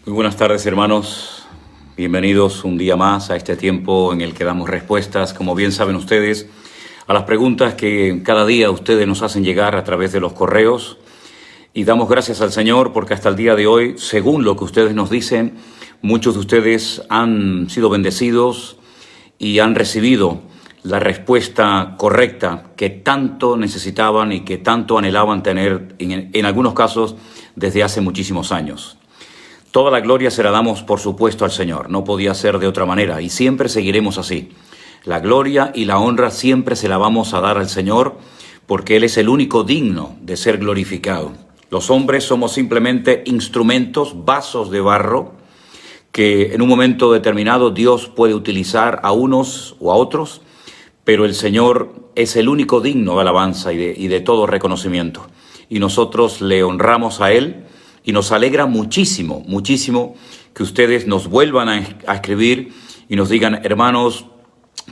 Muy buenas tardes, hermanos. Bienvenidos un día más a este tiempo en el que damos respuestas, como bien saben ustedes, a las preguntas que cada día ustedes nos hacen llegar a través de los correos. Y damos gracias al Señor porque hasta el día de hoy, según lo que ustedes nos dicen, muchos de ustedes han sido bendecidos y han recibido la respuesta correcta que tanto necesitaban y que tanto anhelaban tener, en algunos casos, desde hace muchísimos años. Toda la gloria se la damos, por supuesto, al Señor. No podía ser de otra manera y siempre seguiremos así. La gloria y la honra siempre se la vamos a dar al Señor porque Él es el único digno de ser glorificado. Los hombres somos simplemente instrumentos, vasos de barro, que en un momento determinado Dios puede utilizar a unos o a otros, pero el Señor es el único digno de alabanza y de todo reconocimiento. Y nosotros le honramos a Él. Y nos alegra muchísimo, muchísimo que ustedes nos vuelvan a escribir y nos digan, hermanos,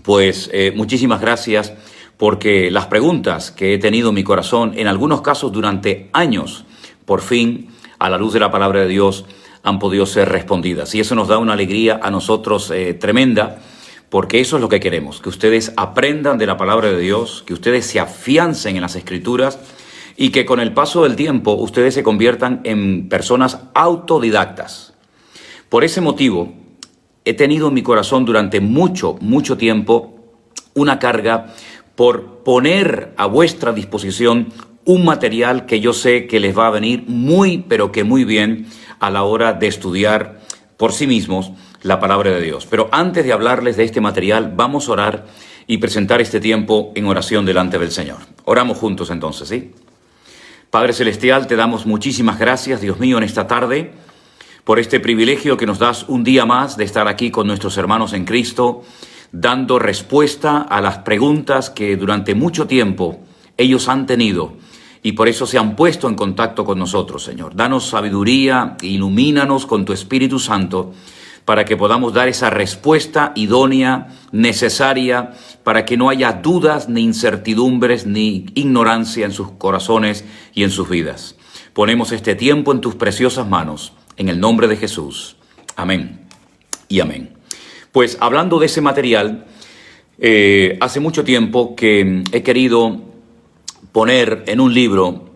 pues muchísimas gracias porque las preguntas que he tenido en mi corazón, en algunos casos durante años, por fin, a la luz de la palabra de Dios, han podido ser respondidas. Y eso nos da una alegría a nosotros tremenda, porque eso es lo que queremos, que ustedes aprendan de la palabra de Dios, que ustedes se afiancen en las Escrituras, y que con el paso del tiempo ustedes se conviertan en personas autodidactas. Por ese motivo, he tenido en mi corazón durante mucho tiempo una carga por poner a vuestra disposición un material que yo sé que les va a venir muy, pero que muy bien a la hora de estudiar por sí mismos la palabra de Dios. Pero antes de hablarles de este material, vamos a orar y presentar este tiempo en oración delante del Señor. Oramos juntos entonces, ¿sí? Padre Celestial, te damos muchísimas gracias, Dios mío, en esta tarde, por este privilegio que nos das un día más de estar aquí con nuestros hermanos en Cristo, dando respuesta a las preguntas que durante mucho tiempo ellos han tenido y por eso se han puesto en contacto con nosotros, Señor. Danos sabiduría, ilumínanos con tu Espíritu Santo para que podamos dar esa respuesta idónea, necesaria, para que no haya dudas, ni incertidumbres, ni ignorancia en sus corazones y en sus vidas. Ponemos este tiempo en tus preciosas manos, en el nombre de Jesús. Amén y amén. Pues hablando de ese material, hace mucho tiempo que he querido poner en un libro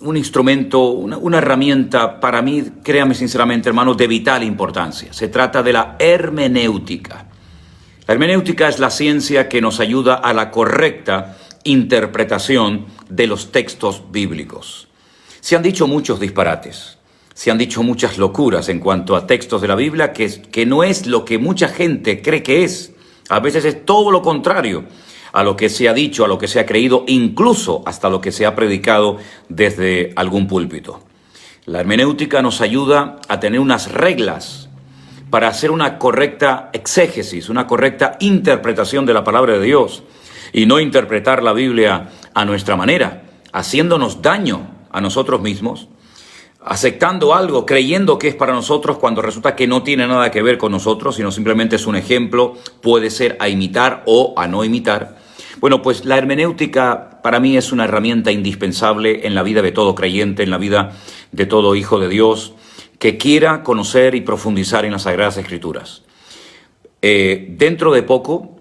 un instrumento, una herramienta para mí, créame sinceramente, hermanos, de vital importancia. Se trata de la hermenéutica. La hermenéutica es la ciencia que nos ayuda a la correcta interpretación de los textos bíblicos. Se han dicho muchos disparates, se han dicho muchas locuras en cuanto a textos de la Biblia, que no es lo que mucha gente cree que es. A veces es todo lo contrario a lo que se ha dicho, a lo que se ha creído, incluso hasta lo que se ha predicado desde algún púlpito. La hermenéutica nos ayuda a tener unas reglas para hacer una correcta exégesis, una correcta interpretación de la palabra de Dios y no interpretar la Biblia a nuestra manera, haciéndonos daño a nosotros mismos, aceptando algo, creyendo que es para nosotros cuando resulta que no tiene nada que ver con nosotros, sino simplemente es un ejemplo, puede ser a imitar o a no imitar. Bueno, pues la hermenéutica para mí es una herramienta indispensable en la vida de todo creyente, en la vida de todo hijo de Dios que quiera conocer y profundizar en las Sagradas Escrituras. Dentro de poco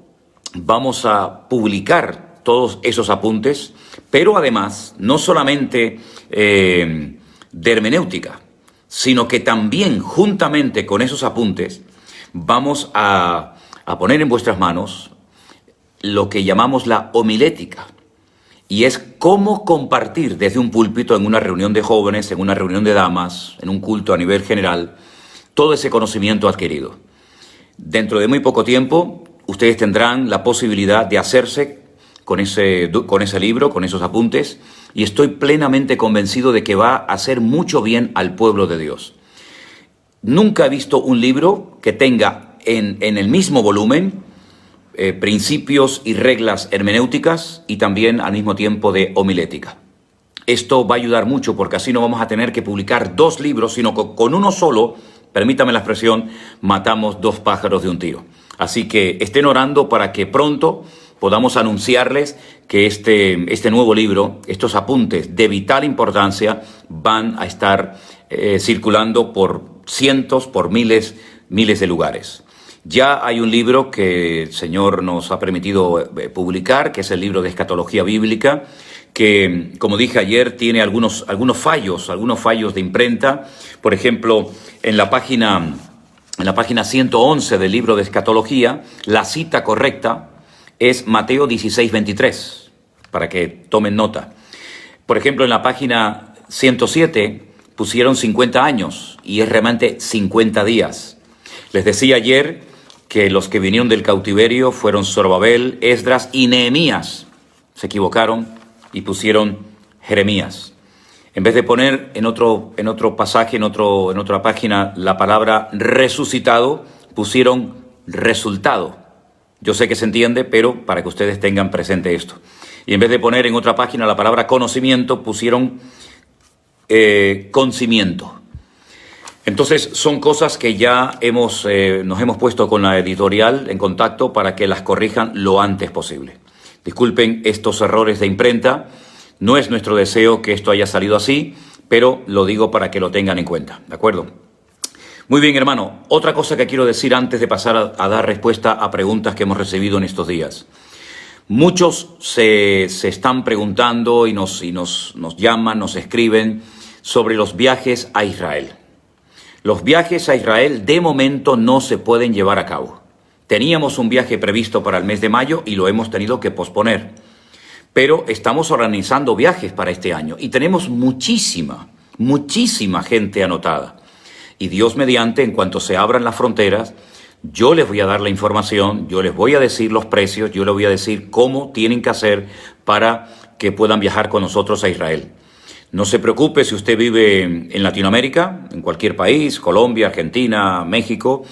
vamos a publicar todos esos apuntes, pero además no solamente de hermenéutica, sino que también juntamente con esos apuntes vamos a poner en vuestras manos lo que llamamos la homilética, y es cómo compartir desde un púlpito en una reunión de jóvenes, en una reunión de damas, en un culto a nivel general, todo ese conocimiento adquirido. Dentro de muy poco tiempo, ustedes tendrán la posibilidad de hacerse con ese libro, con esos apuntes, y estoy plenamente convencido de que va a hacer mucho bien al pueblo de Dios. Nunca he visto un libro que tenga en el mismo volumen principios y reglas hermenéuticas y también al mismo tiempo de homilética. Esto va a ayudar mucho porque así no vamos a tener que publicar 2 libros, sino que con uno solo, permítame la expresión, matamos 2 pájaros de un tiro. Así que estén orando para que pronto podamos anunciarles que este nuevo libro, estos apuntes de vital importancia, van a estar circulando por cientos, por miles de lugares. Ya hay un libro que el Señor nos ha permitido publicar, que es el libro de Escatología Bíblica, que, como dije ayer, tiene algunos fallos de imprenta. Por ejemplo, en la página 111 del libro de Escatología, la cita correcta es Mateo 16:23, para que tomen nota. Por ejemplo, en la página 107 pusieron 50 años y es realmente 50 días. Les decía ayer que los que vinieron del cautiverio fueron Zorobabel, Esdras y Nehemías. Se equivocaron y pusieron Jeremías. En vez de poner en otro pasaje, en otra página, la palabra resucitado, pusieron resultado. Yo sé que se entiende, pero para que ustedes tengan presente esto. Y en vez de poner en otra página la palabra conocimiento, pusieron conocimiento. Entonces son cosas que ya nos hemos puesto con la editorial en contacto para que las corrijan lo antes posible. Disculpen estos errores de imprenta, no es nuestro deseo que esto haya salido así, pero lo digo para que lo tengan en cuenta, ¿de acuerdo? Muy bien, hermano, otra cosa que quiero decir antes de pasar a dar respuesta a preguntas que hemos recibido en estos días. Muchos se están preguntando y nos llaman, nos escriben sobre los viajes a Israel. Los viajes a Israel de momento no se pueden llevar a cabo. Teníamos un viaje previsto para el mes de mayo y lo hemos tenido que posponer. Pero estamos organizando viajes para este año y tenemos muchísima gente anotada. Y Dios mediante, en cuanto se abran las fronteras, yo les voy a dar la información, yo les voy a decir los precios, yo les voy a decir cómo tienen que hacer para que puedan viajar con nosotros a Israel. No se preocupe si usted vive en Latinoamérica, en cualquier país, Colombia, Argentina, México.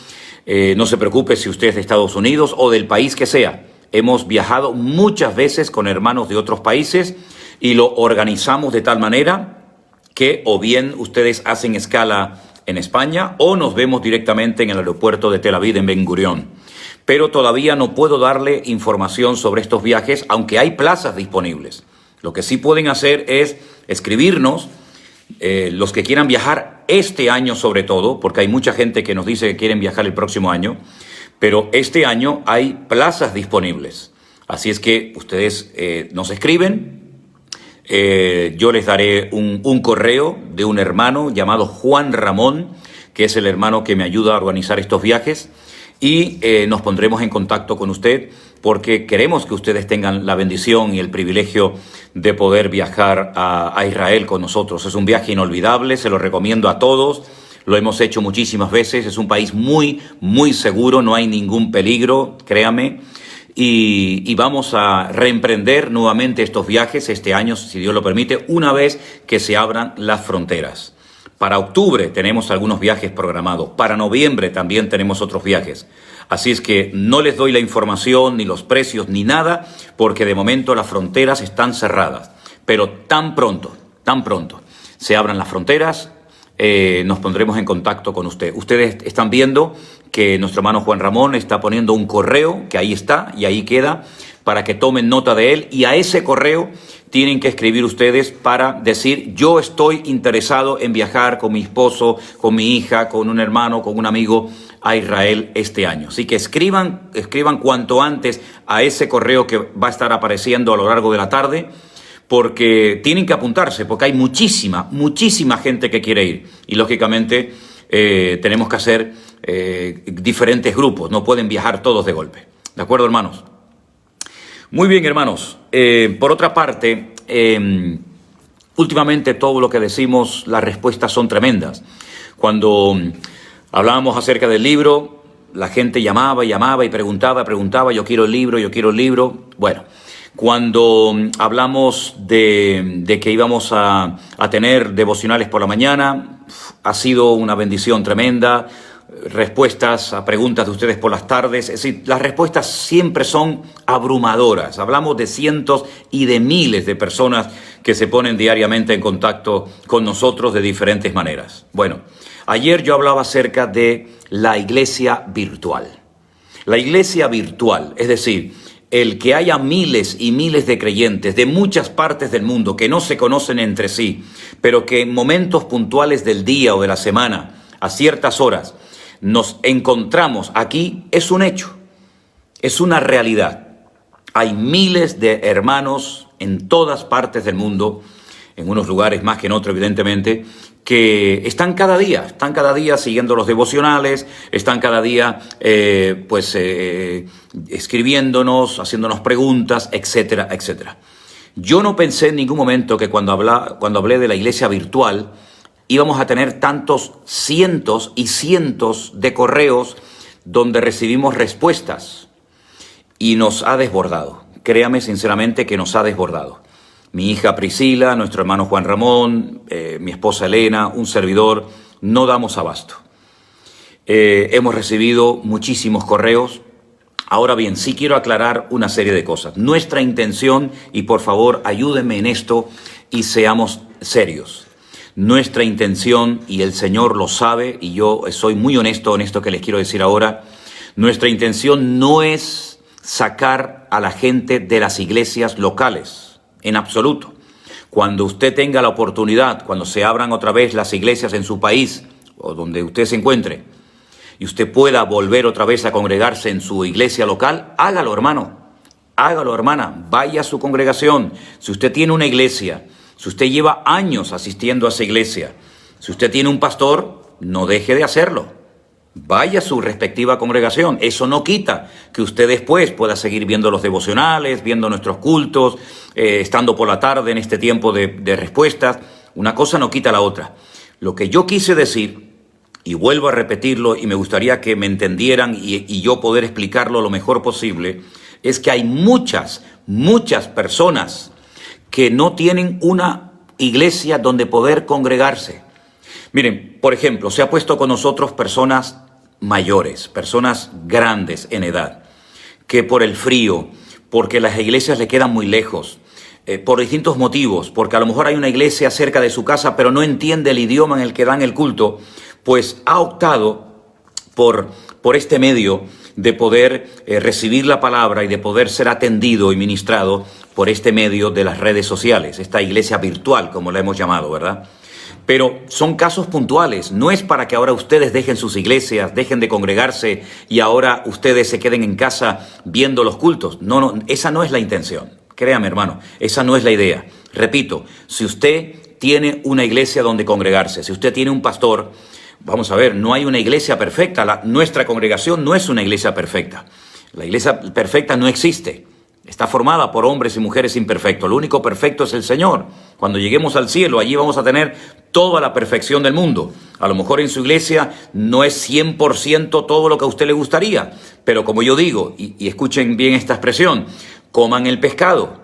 No se preocupe si usted es de Estados Unidos o del país que sea. Hemos viajado muchas veces con hermanos de otros países y lo organizamos de tal manera que o bien ustedes hacen escala en España o nos vemos directamente en el aeropuerto de Tel Aviv en Ben Gurión. Pero todavía no puedo darle información sobre estos viajes, aunque hay plazas disponibles. Lo que sí pueden hacer es escribirnos, los que quieran viajar este año sobre todo, porque hay mucha gente que nos dice que quieren viajar el próximo año, pero este año hay plazas disponibles. Así es que ustedes nos escriben, yo les daré un correo de un hermano llamado Juan Ramón, que es el hermano que me ayuda a organizar estos viajes, y nos pondremos en contacto con usted porque queremos que ustedes tengan la bendición y el privilegio de poder viajar a Israel con nosotros. Es un viaje inolvidable, se lo recomiendo a todos, lo hemos hecho muchísimas veces, es un país muy seguro, no hay ningún peligro, créame, y vamos a reemprender nuevamente estos viajes este año, si Dios lo permite, una vez que se abran las fronteras. Para octubre tenemos algunos viajes programados, para noviembre también tenemos otros viajes. Así es que no les doy la información, ni los precios, ni nada, porque de momento las fronteras están cerradas. Pero tan pronto se abran las fronteras, nos pondremos en contacto con usted. Ustedes están viendo que nuestro hermano Juan Ramón está poniendo un correo, que ahí está y ahí queda, para que tomen nota de él, y a ese correo tienen que escribir ustedes para decir: yo estoy interesado en viajar con mi esposo, con mi hija, con un hermano, con un amigo a Israel este año. Así que escriban cuanto antes a ese correo que va a estar apareciendo a lo largo de la tarde, porque tienen que apuntarse, porque hay muchísima gente que quiere ir. Y lógicamente tenemos que hacer diferentes grupos, no pueden viajar todos de golpe. ¿De acuerdo, hermanos? Muy bien, hermanos. Por otra parte, últimamente todo lo que decimos, las respuestas son tremendas. Cuando hablábamos acerca del libro, la gente llamaba y preguntaba, yo quiero el libro. Bueno, cuando hablamos de que íbamos a tener devocionales por la mañana, ha sido una bendición tremenda. Respuestas a preguntas de ustedes por las tardes, es decir, las respuestas siempre son abrumadoras. Hablamos de cientos y de miles de personas que se ponen diariamente en contacto con nosotros de diferentes maneras. Bueno, ayer yo hablaba acerca de la iglesia virtual. La iglesia virtual, es decir, el que haya miles y miles de creyentes de muchas partes del mundo que no se conocen entre sí, pero que en momentos puntuales del día o de la semana, a ciertas horas, nos encontramos aquí, es un hecho, es una realidad. Hay miles de hermanos en todas partes del mundo, en unos lugares más que en otros, evidentemente, que están cada día siguiendo los devocionales, están cada día escribiéndonos, haciéndonos preguntas, etcétera, etcétera. Yo no pensé en ningún momento que cuando hablé de la iglesia virtual íbamos a tener tantos cientos y cientos de correos donde recibimos respuestas, y nos ha desbordado. Créame sinceramente que nos ha desbordado. Mi hija Priscila, nuestro hermano Juan Ramón, mi esposa Elena, un servidor, no damos abasto. Hemos recibido muchísimos correos. Ahora bien, sí quiero aclarar una serie de cosas. Nuestra intención, y por favor ayúdenme en esto y seamos serios. Nuestra intención, y el Señor lo sabe, y yo soy muy honesto en esto que les quiero decir ahora, nuestra intención no es sacar a la gente de las iglesias locales, en absoluto. Cuando usted tenga la oportunidad, cuando se abran otra vez las iglesias en su país o donde usted se encuentre, y usted pueda volver otra vez a congregarse en su iglesia local, hágalo, hermano, hágalo, hermana, vaya a su congregación. Si usted tiene una iglesia, si usted lleva años asistiendo a esa iglesia, si usted tiene un pastor, no deje de hacerlo. Vaya a su respectiva congregación. Eso no quita que usted después pueda seguir viendo los devocionales, viendo nuestros cultos, estando por la tarde en este tiempo de respuestas. Una cosa no quita la otra. Lo que yo quise decir, y vuelvo a repetirlo, y me gustaría que me entendieran y yo poder explicarlo lo mejor posible, es que hay muchas personas que no tienen una iglesia donde poder congregarse. Miren, por ejemplo, se ha puesto con nosotros personas mayores, personas grandes en edad, que por el frío, porque las iglesias le quedan muy lejos, por distintos motivos, porque a lo mejor hay una iglesia cerca de su casa, pero no entiende el idioma en el que dan el culto, pues ha optado por este medio de poder recibir la palabra y de poder ser atendido y ministrado por este medio de las redes sociales, esta iglesia virtual, como la hemos llamado, ¿verdad? Pero son casos puntuales, no es para que ahora ustedes dejen sus iglesias, dejen de congregarse y ahora ustedes se queden en casa viendo los cultos. No, esa no es la intención. Créame, hermano, esa no es la idea. Repito, si usted tiene una iglesia donde congregarse, si usted tiene un pastor, vamos a ver, no hay una iglesia perfecta. Nuestra congregación no es una iglesia perfecta. La iglesia perfecta no existe. Está formada por hombres y mujeres imperfectos. Lo único perfecto es el Señor. Cuando lleguemos al cielo, allí vamos a tener toda la perfección del mundo. A lo mejor en su iglesia no es 100% todo lo que a usted le gustaría. Pero como yo digo, y escuchen bien esta expresión, coman el pescado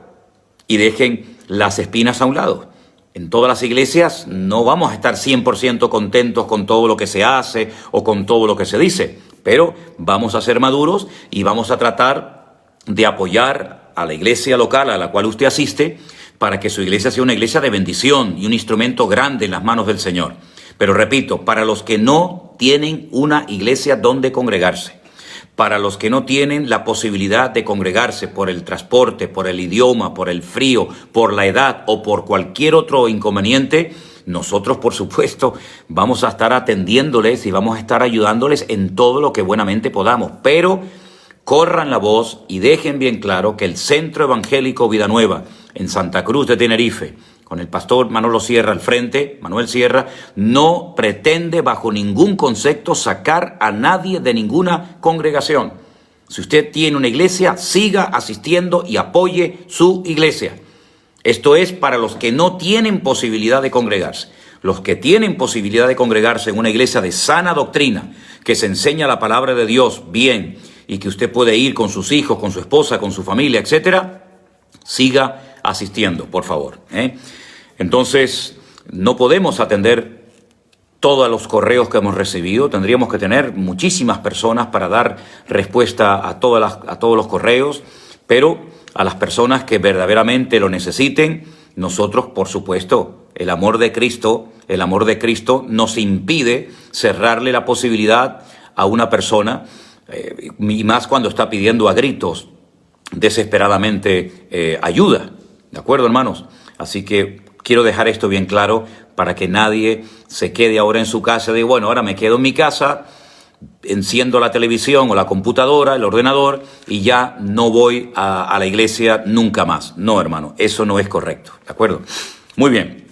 y dejen las espinas a un lado. En todas las iglesias no vamos a estar 100% contentos con todo lo que se hace o con todo lo que se dice. Pero vamos a ser maduros y vamos a tratar de apoyar a la iglesia local a la cual usted asiste para que su iglesia sea una iglesia de bendición y un instrumento grande en las manos del Señor. Pero repito, para los que no tienen una iglesia donde congregarse, para los que no tienen la posibilidad de congregarse por el transporte, por el idioma, por el frío, por la edad o por cualquier otro inconveniente, nosotros, por supuesto, vamos a estar atendiéndoles y vamos a estar ayudándoles en todo lo que buenamente podamos. Pero corran la voz y dejen bien claro que el Centro Evangélico Vida Nueva en Santa Cruz de Tenerife, con el pastor Manolo Sierra al frente, Manuel Sierra, no pretende bajo ningún concepto sacar a nadie de ninguna congregación. Si usted tiene una iglesia, siga asistiendo y apoye su iglesia. Esto es para los que no tienen posibilidad de congregarse. Los que tienen posibilidad de congregarse en una iglesia de sana doctrina, que se enseña la palabra de Dios bien, y que usted puede ir con sus hijos, con su esposa, con su familia, etcétera, siga asistiendo, por favor. Entonces, no podemos atender todos los correos que hemos recibido. Tendríamos que tener muchísimas personas para dar respuesta a todos los correos, pero a las personas que verdaderamente lo necesiten, nosotros, por supuesto, el amor de Cristo nos impide cerrarle la posibilidad a una persona, y más cuando está pidiendo a gritos desesperadamente ayuda. ¿De acuerdo, hermanos? Así que quiero dejar esto bien claro para que nadie se quede ahora en su casa y diga, bueno, ahora me quedo en mi casa, enciendo la televisión o la computadora, el ordenador, y ya no voy a la iglesia nunca más. No, hermano, eso no es correcto. ¿De acuerdo? Muy bien.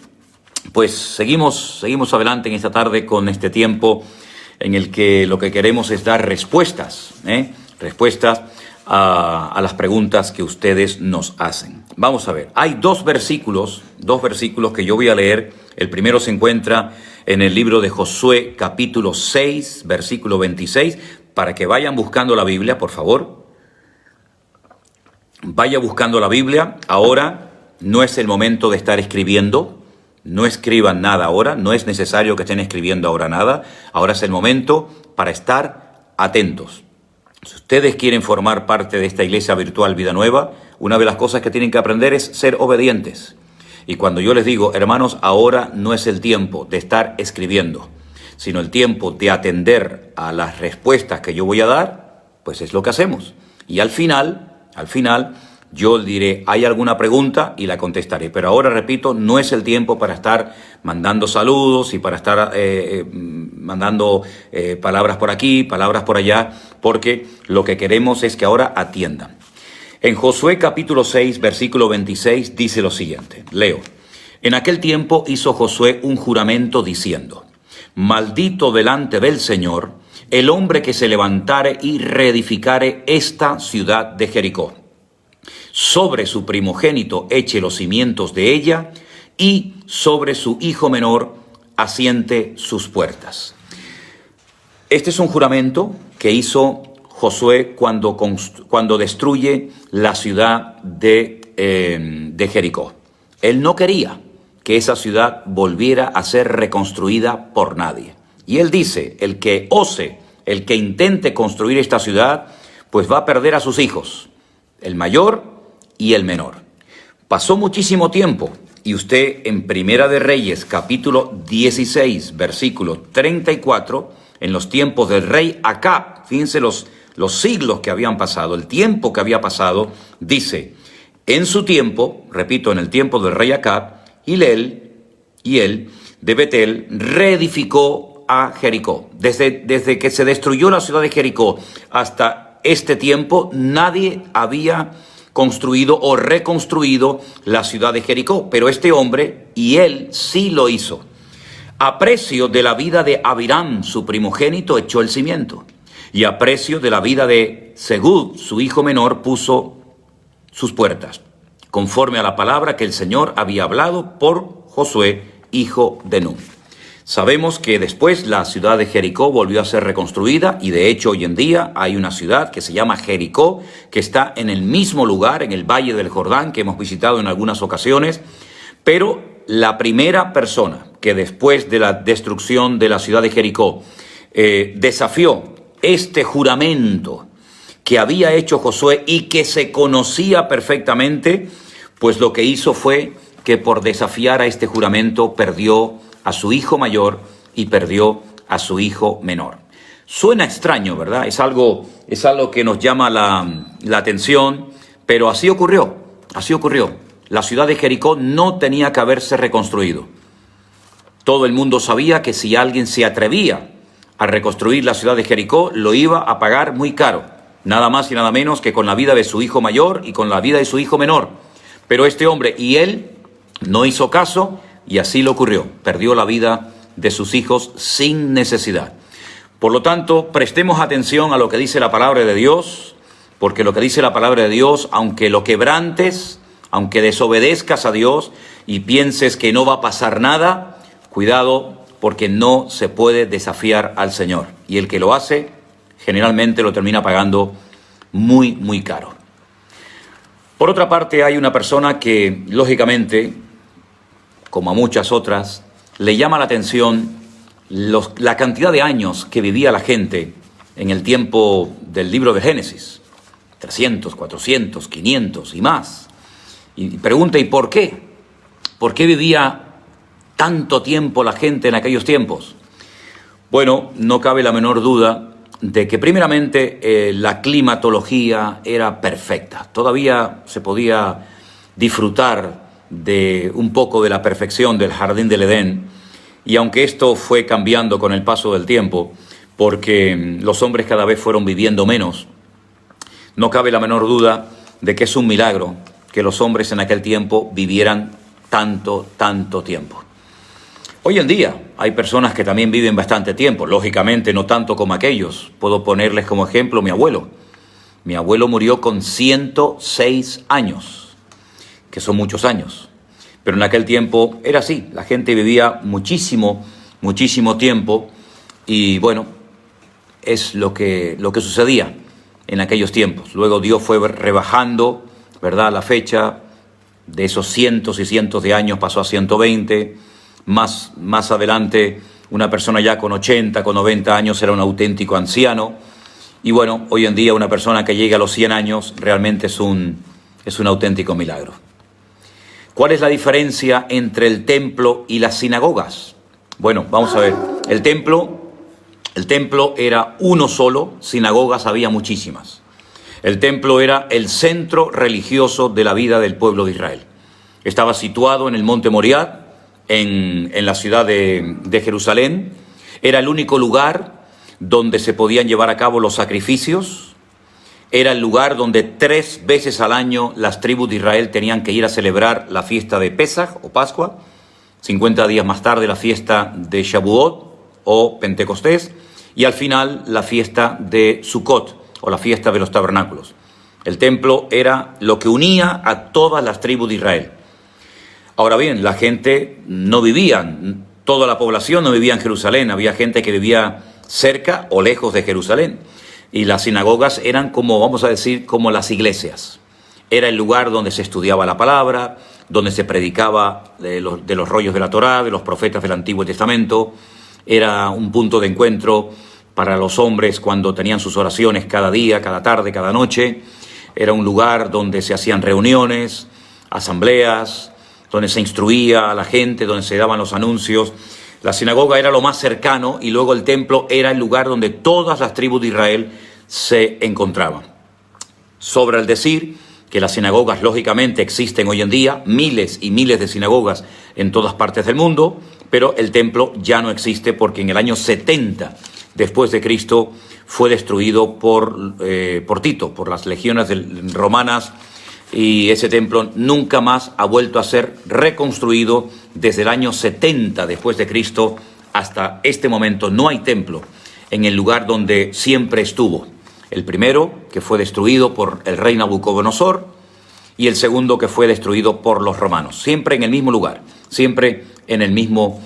Pues seguimos adelante en esta tarde con este tiempo en el que lo que queremos es dar respuestas, respuestas a las preguntas que ustedes nos hacen. Vamos a ver, hay dos versículos que yo voy a leer. El primero se encuentra en el libro de Josué, capítulo 6, versículo 26, para que vayan buscando la Biblia, por favor. Vaya buscando la Biblia. Ahora no es el momento de estar escribiendo. No escriban nada ahora, no es necesario que estén escribiendo ahora nada. Ahora es el momento para estar atentos. Si ustedes quieren formar parte de esta iglesia virtual Vida Nueva, una de las cosas que tienen que aprender es ser obedientes. Y cuando yo les digo, hermanos, ahora no es el tiempo de estar escribiendo, sino el tiempo de atender a las respuestas que yo voy a dar, pues es lo que hacemos. Y al final, yo diré, ¿hay alguna pregunta? Y la contestaré. Pero ahora, repito, no es el tiempo para estar mandando saludos y para estar mandando palabras por aquí, palabras por allá, porque lo que queremos es que ahora atiendan. En Josué capítulo 6, versículo 26, dice lo siguiente. Leo. En aquel tiempo hizo Josué un juramento diciendo, maldito delante del Señor el hombre que se levantare y reedificare esta ciudad de Jericó. Sobre su primogénito eche los cimientos de ella, y sobre su hijo menor asiente sus puertas. Este es un juramento que hizo Josué cuando destruye la ciudad de Jericó. Él no quería que esa ciudad volviera a ser reconstruida por nadie. Y él dice, el que ose, el que intente construir esta ciudad, pues va a perder a sus hijos, el mayor y el menor. Pasó muchísimo tiempo y usted en Primera de Reyes, capítulo 16, versículo 34, en los tiempos del rey Acab, fíjense los siglos que habían pasado, el tiempo que había pasado, dice, en su tiempo, repito, en el tiempo del rey Acab, él de Betel reedificó a Jericó. Desde que se destruyó la ciudad de Jericó hasta este tiempo, nadie había construido o reconstruido la ciudad de Jericó, pero este hombre, y él sí lo hizo. A precio de la vida de Abiram, su primogénito, echó el cimiento, y a precio de la vida de Segub, su hijo menor, puso sus puertas, conforme a la palabra que el Señor había hablado por Josué, hijo de Nun. Sabemos que después la ciudad de Jericó volvió a ser reconstruida y de hecho hoy en día hay una ciudad que se llama Jericó, que está en el mismo lugar, en el Valle del Jordán, que hemos visitado en algunas ocasiones, pero la primera persona que después de la destrucción de la ciudad de Jericó desafió este juramento que había hecho Josué y que se conocía perfectamente, pues lo que hizo fue que por desafiar a este juramento perdió a su hijo mayor y perdió a su hijo menor. Suena extraño, ¿verdad? Es algo que nos llama la atención, pero así ocurrió. La ciudad de Jericó no tenía que haberse reconstruido. Todo el mundo sabía que si alguien se atrevía a reconstruir la ciudad de Jericó, lo iba a pagar muy caro. Nada más y nada menos que con la vida de su hijo mayor y con la vida de su hijo menor. Pero este hombre y él no hizo caso y así lo ocurrió. Perdió la vida de sus hijos sin necesidad. Por lo tanto, prestemos atención a lo que dice la palabra de Dios, porque lo que dice la palabra de Dios, aunque lo quebrantes, aunque desobedezcas a Dios y pienses que no va a pasar nada, cuidado, porque no se puede desafiar al Señor. Y el que lo hace, generalmente lo termina pagando muy, muy caro. Por otra parte, hay una persona que, lógicamente, como a muchas otras, le llama la atención la cantidad de años que vivía la gente en el tiempo del libro de Génesis. 300, 400, 500 y más. Y pregunta, ¿y por qué? ¿Por qué vivía tanto tiempo la gente en aquellos tiempos? Bueno, no cabe la menor duda de que primeramente la climatología era perfecta. Todavía se podía disfrutar de un poco de la perfección del jardín del Edén, y aunque esto fue cambiando con el paso del tiempo, porque los hombres cada vez fueron viviendo menos, no cabe la menor duda de que es un milagro que los hombres en aquel tiempo vivieran tanto tiempo. Hoy en día hay personas que también viven bastante tiempo, lógicamente no tanto como aquellos. Puedo ponerles como ejemplo mi abuelo. Mi abuelo murió con 106 años, que son muchos años. Pero en aquel tiempo era así, la gente vivía muchísimo tiempo, y bueno, es lo que sucedía en aquellos tiempos. Luego Dios fue rebajando, ¿verdad?, la fecha de esos cientos y cientos de años, pasó a 120. Más adelante, una persona ya con 80, con 90 años era un auténtico anciano. Y bueno, hoy en día una persona que llega a los 100 años realmente es un auténtico milagro. ¿Cuál es la diferencia entre el templo y las sinagogas? Bueno, vamos a ver. El templo era uno solo, sinagogas había muchísimas. El templo era el centro religioso de la vida del pueblo de Israel. Estaba situado en el monte Moriah, en la ciudad de Jerusalén. Era el único lugar donde se podían llevar a cabo los sacrificios. Era el lugar donde 3 veces al año las tribus de Israel tenían que ir a celebrar la fiesta de Pesaj o Pascua. 50 días más tarde la fiesta de Shavuot o Pentecostés. Y al final la fiesta de Sukkot o la fiesta de los tabernáculos. El templo era lo que unía a todas las tribus de Israel. Ahora bien, la gente no vivía, toda la población no vivía en Jerusalén, había gente que vivía cerca o lejos de Jerusalén. Y las sinagogas eran como, vamos a decir, como las iglesias. Era el lugar donde se estudiaba la palabra, donde se predicaba de los rollos de la Torá, de los profetas del Antiguo Testamento. Era un punto de encuentro para los hombres cuando tenían sus oraciones cada día, cada tarde, cada noche. Era un lugar donde se hacían reuniones, asambleas, donde se instruía a la gente, donde se daban los anuncios. La sinagoga era lo más cercano, y luego el templo era el lugar donde todas las tribus de Israel se encontraban. Sobra el decir que las sinagogas lógicamente existen hoy en día, miles y miles de sinagogas en todas partes del mundo, pero el templo ya no existe porque en el año 70 después de Cristo fue destruido por Tito, por las legiones romanas, y ese templo nunca más ha vuelto a ser reconstruido. Desde el año 70 después de Cristo hasta este momento no hay templo en el lugar donde siempre estuvo. El primero, que fue destruido por el rey Nabucodonosor, y el segundo, que fue destruido por los romanos. Siempre en el mismo lugar, siempre en el mismo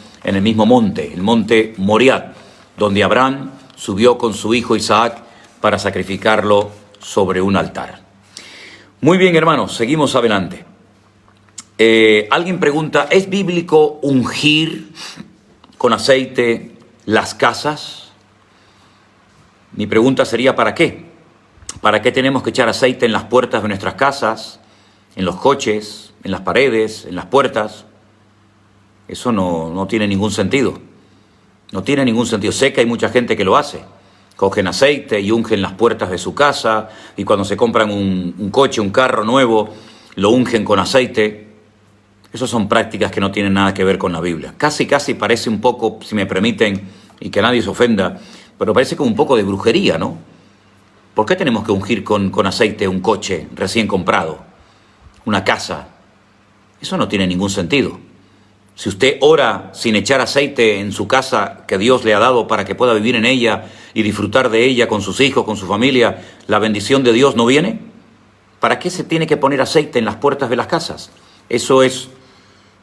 monte, el monte Moriah, donde Abraham subió con su hijo Isaac para sacrificarlo sobre un altar. Muy bien, hermanos, seguimos adelante. Alguien pregunta, ¿es bíblico ungir con aceite las casas? Mi pregunta sería, ¿para qué? ¿Para qué tenemos que echar aceite en las puertas de nuestras casas, en los coches, en las paredes, en las puertas? Eso no tiene ningún sentido. No tiene ningún sentido. Sé que hay mucha gente que lo hace. Cogen aceite y ungen las puertas de su casa, y cuando se compran un coche, un carro nuevo, lo ungen con aceite. Esas son prácticas que no tienen nada que ver con la Biblia. Casi parece un poco, si me permiten, y que nadie se ofenda, pero parece como un poco de brujería, ¿no? ¿Por qué tenemos que ungir con aceite un coche recién comprado, una casa? Eso no tiene ningún sentido. Si usted ora sin echar aceite en su casa que Dios le ha dado para que pueda vivir en ella y disfrutar de ella con sus hijos, con su familia, ¿la bendición de Dios no viene? ¿Para qué se tiene que poner aceite en las puertas de las casas? Eso es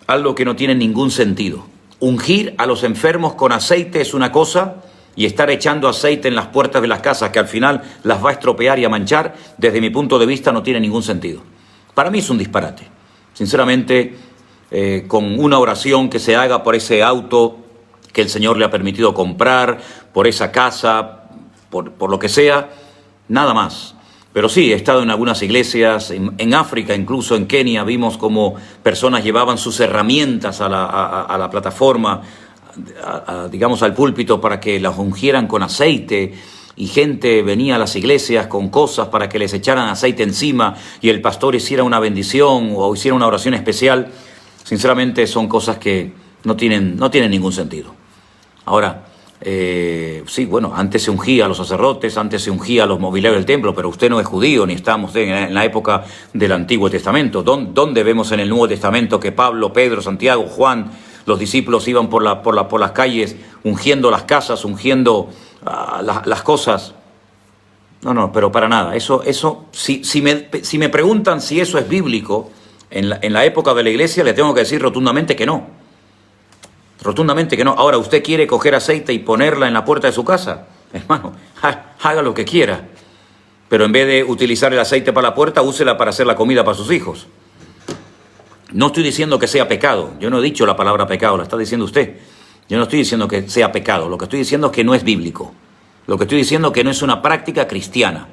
algo que no tiene ningún sentido. Ungir a los enfermos con aceite es una cosa, y estar echando aceite en las puertas de las casas, que al final las va a estropear y a manchar, desde mi punto de vista no tiene ningún sentido. Para mí es un disparate. Sinceramente, con una oración que se haga por ese auto que el Señor le ha permitido comprar, por esa casa, por lo que sea, nada más. Pero sí, he estado en algunas iglesias, en África, incluso en Kenia, vimos como personas llevaban sus herramientas a la plataforma, digamos al púlpito, para que las ungieran con aceite. y gente venía a las iglesias con cosas para que les echaran aceite encima y el pastor hiciera una bendición o hiciera una oración especial, sinceramente son cosas que no tienen ningún sentido. Ahora, sí, bueno, antes se ungía a los sacerdotes, antes se ungía a los mobiliarios del templo, pero usted no es judío, ni estamos en la época del Antiguo Testamento. ¿Dónde vemos en el Nuevo Testamento que Pablo, Pedro, Santiago, Juan, los discípulos iban por las calles ungiendo las casas, ungiendo las cosas? No, pero para nada. Si me preguntan si eso es bíblico, en la época de la iglesia le tengo que decir rotundamente que no. Rotundamente que no. Ahora, ¿usted quiere coger aceite y ponerla en la puerta de su casa? Hermano, haga lo que quiera. Pero en vez de utilizar el aceite para la puerta, úsela para hacer la comida para sus hijos. No estoy diciendo que sea pecado. Yo no he dicho la palabra pecado, la está diciendo usted. Yo no estoy diciendo que sea pecado. Lo que estoy diciendo es que no es bíblico. Lo que estoy diciendo es que no es una práctica cristiana.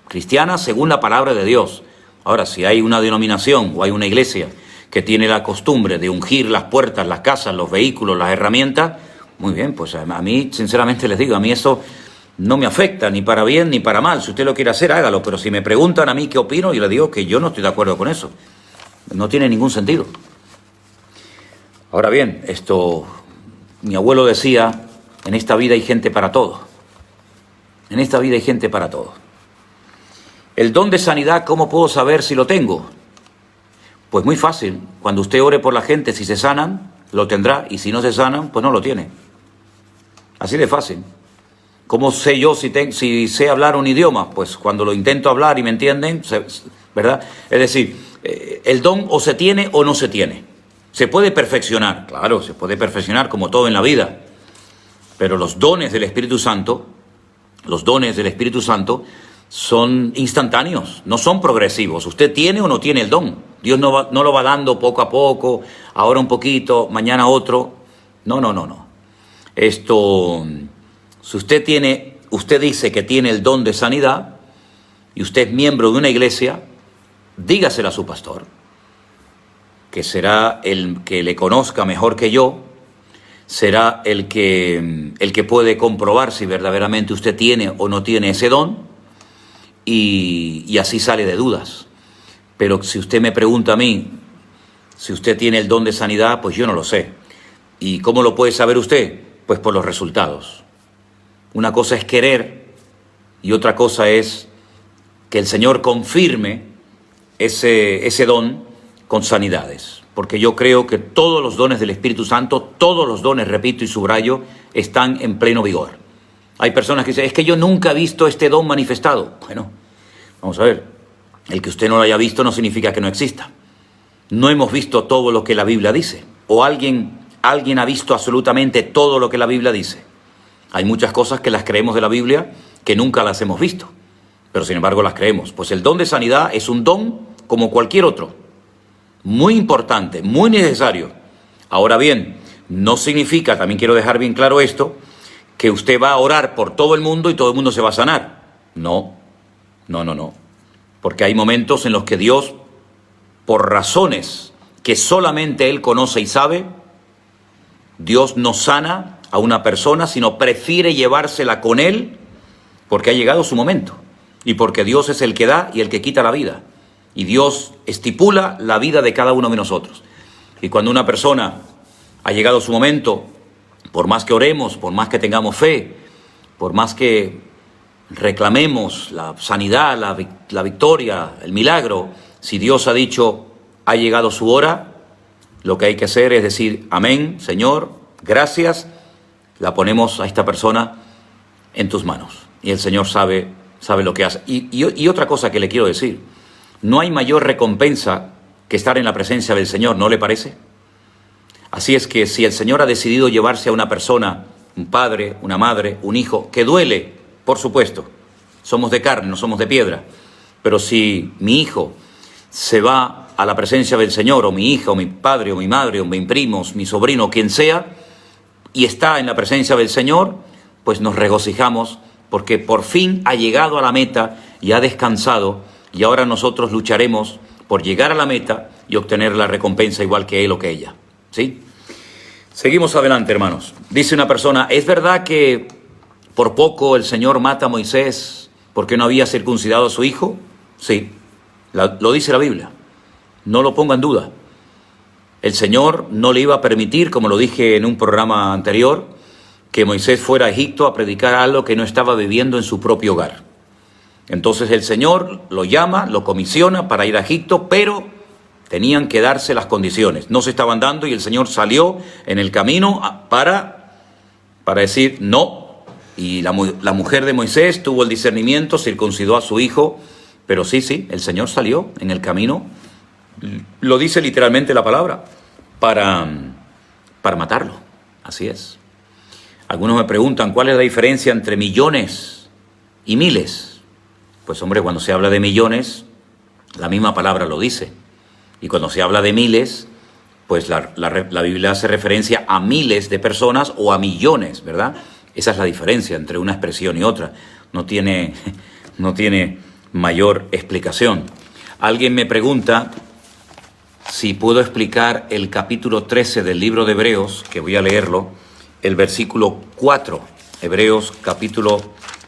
Cristiana según la palabra de Dios. Ahora, si hay una denominación o hay una iglesia que tiene la costumbre de ungir las puertas, las casas, los vehículos, las herramientas, muy bien, pues a mí, sinceramente les digo, a mí eso no me afecta, ni para bien ni para mal. Si usted lo quiere hacer, hágalo, pero si me preguntan a mí qué opino, yo le digo que yo no estoy de acuerdo con eso. No tiene ningún sentido. Ahora bien, mi abuelo decía, en esta vida hay gente para todo. En esta vida hay gente para todo. El don de sanidad, ¿cómo puedo saber si lo tengo? Pues muy fácil, cuando usted ore por la gente, si se sanan, lo tendrá, y si no se sanan, pues no lo tiene. Así de fácil. ¿Cómo sé yo si sé hablar un idioma? Pues cuando lo intento hablar y me entienden, ¿verdad? Es decir, el don o se tiene o no se tiene. ¿Se puede perfeccionar? Claro, se puede perfeccionar como todo en la vida. Pero los dones del Espíritu Santo son instantáneos, no son progresivos. Usted tiene o no tiene el don. Dios no lo va dando poco a poco, ahora un poquito, mañana otro. No. Si usted dice que tiene el don de sanidad y usted es miembro de una iglesia, dígaselo a su pastor, que será el que le conozca mejor que yo, será el que puede comprobar si verdaderamente usted tiene o no tiene ese don, y así sale de dudas. Pero si usted me pregunta a mí si usted tiene el don de sanidad, pues yo no lo sé. ¿Y cómo lo puede saber usted? Pues por los resultados. Una cosa es querer y otra cosa es que el Señor confirme ese don con sanidades. Porque yo creo que todos los dones del Espíritu Santo, todos los dones, repito y subrayo, están en pleno vigor. Hay personas que dicen, es que yo nunca he visto este don manifestado. Bueno, vamos a ver. El que usted no lo haya visto no significa que no exista. No hemos visto todo lo que la Biblia dice. O alguien ha visto absolutamente todo lo que la Biblia dice. Hay muchas cosas que las creemos de la Biblia que nunca las hemos visto. Pero sin embargo las creemos. Pues el don de sanidad es un don como cualquier otro. Muy importante, muy necesario. Ahora bien, no significa, también quiero dejar bien claro esto, que usted va a orar por todo el mundo y todo el mundo se va a sanar. No. Porque hay momentos en los que Dios, por razones que solamente Él conoce y sabe, Dios no sana a una persona, sino prefiere llevársela con Él porque ha llegado su momento. Y porque Dios es el que da y el que quita la vida. Y Dios estipula la vida de cada uno de nosotros. Y cuando una persona ha llegado su momento, por más que oremos, por más que tengamos fe, por más que reclamemos la sanidad, la victoria, el milagro, si Dios ha dicho, ha llegado su hora, lo que hay que hacer es decir, amén, Señor, gracias, la ponemos a esta persona en tus manos. Y el Señor sabe lo que hace. Y otra cosa que le quiero decir, no hay mayor recompensa que estar en la presencia del Señor, ¿no le parece? Así es que si el Señor ha decidido llevarse a una persona, un padre, una madre, un hijo, que duele, por supuesto, somos de carne, no somos de piedra, pero si mi hijo se va a la presencia del Señor, o mi hija, o mi padre, o mi madre, o mi primo, mi sobrino, quien sea, y está en la presencia del Señor, pues nos regocijamos porque por fin ha llegado a la meta y ha descansado, y ahora nosotros lucharemos por llegar a la meta y obtener la recompensa igual que él o que ella. ¿Sí? Seguimos adelante, hermanos. Dice una persona, ¿es verdad que ¿Por poco el Señor mata a Moisés porque no había circuncidado a su hijo? Sí, lo dice la Biblia. No lo ponga en duda. El Señor no le iba a permitir, como lo dije en un programa anterior, que Moisés fuera a Egipto a predicar algo que no estaba viviendo en su propio hogar. Entonces el Señor lo llama, lo comisiona para ir a Egipto, pero tenían que darse las condiciones. No se estaban dando y el Señor salió en el camino para decir no. Y la mujer de Moisés tuvo el discernimiento, circuncidó a su hijo, pero sí, el Señor salió en el camino, lo dice literalmente la palabra, para matarlo. Así es. Algunos me preguntan, ¿cuál es la diferencia entre millones y miles? Pues hombre, cuando se habla de millones, la misma palabra lo dice. Y cuando se habla de miles, pues la Biblia hace referencia a miles de personas o a millones, ¿verdad? Esa es la diferencia entre una expresión y otra. No tiene mayor explicación. Alguien me pregunta si puedo explicar el capítulo 13 del libro de Hebreos, que voy a leerlo, el versículo 4. Hebreos capítulo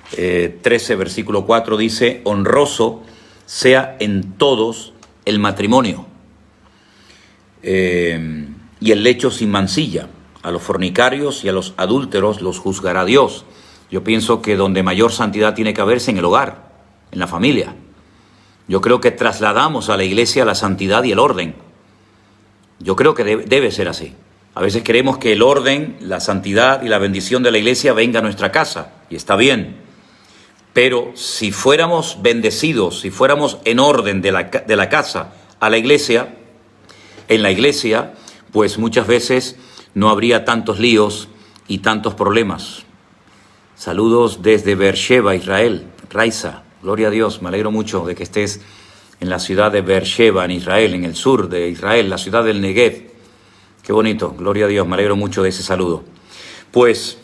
13, versículo 4 dice, honroso sea en todos el matrimonio y el lecho sin mancilla. A los fornicarios y a los adúlteros los juzgará Dios. Yo pienso que donde mayor santidad tiene que haberse en el hogar, en la familia. Yo creo que trasladamos a la iglesia la santidad y el orden. Yo creo que debe ser así. A veces queremos que el orden, la santidad y la bendición de la iglesia venga a nuestra casa, y está bien. Pero si fuéramos bendecidos, si fuéramos en orden de la casa a la iglesia, en la iglesia, pues muchas veces no habría tantos líos y tantos problemas. Saludos desde Beersheba, Israel. Raiza, gloria a Dios, me alegro mucho de que estés en la ciudad de Beersheba, en Israel, en el sur de Israel, la ciudad del Negev. Qué bonito, gloria a Dios, me alegro mucho de ese saludo. Pues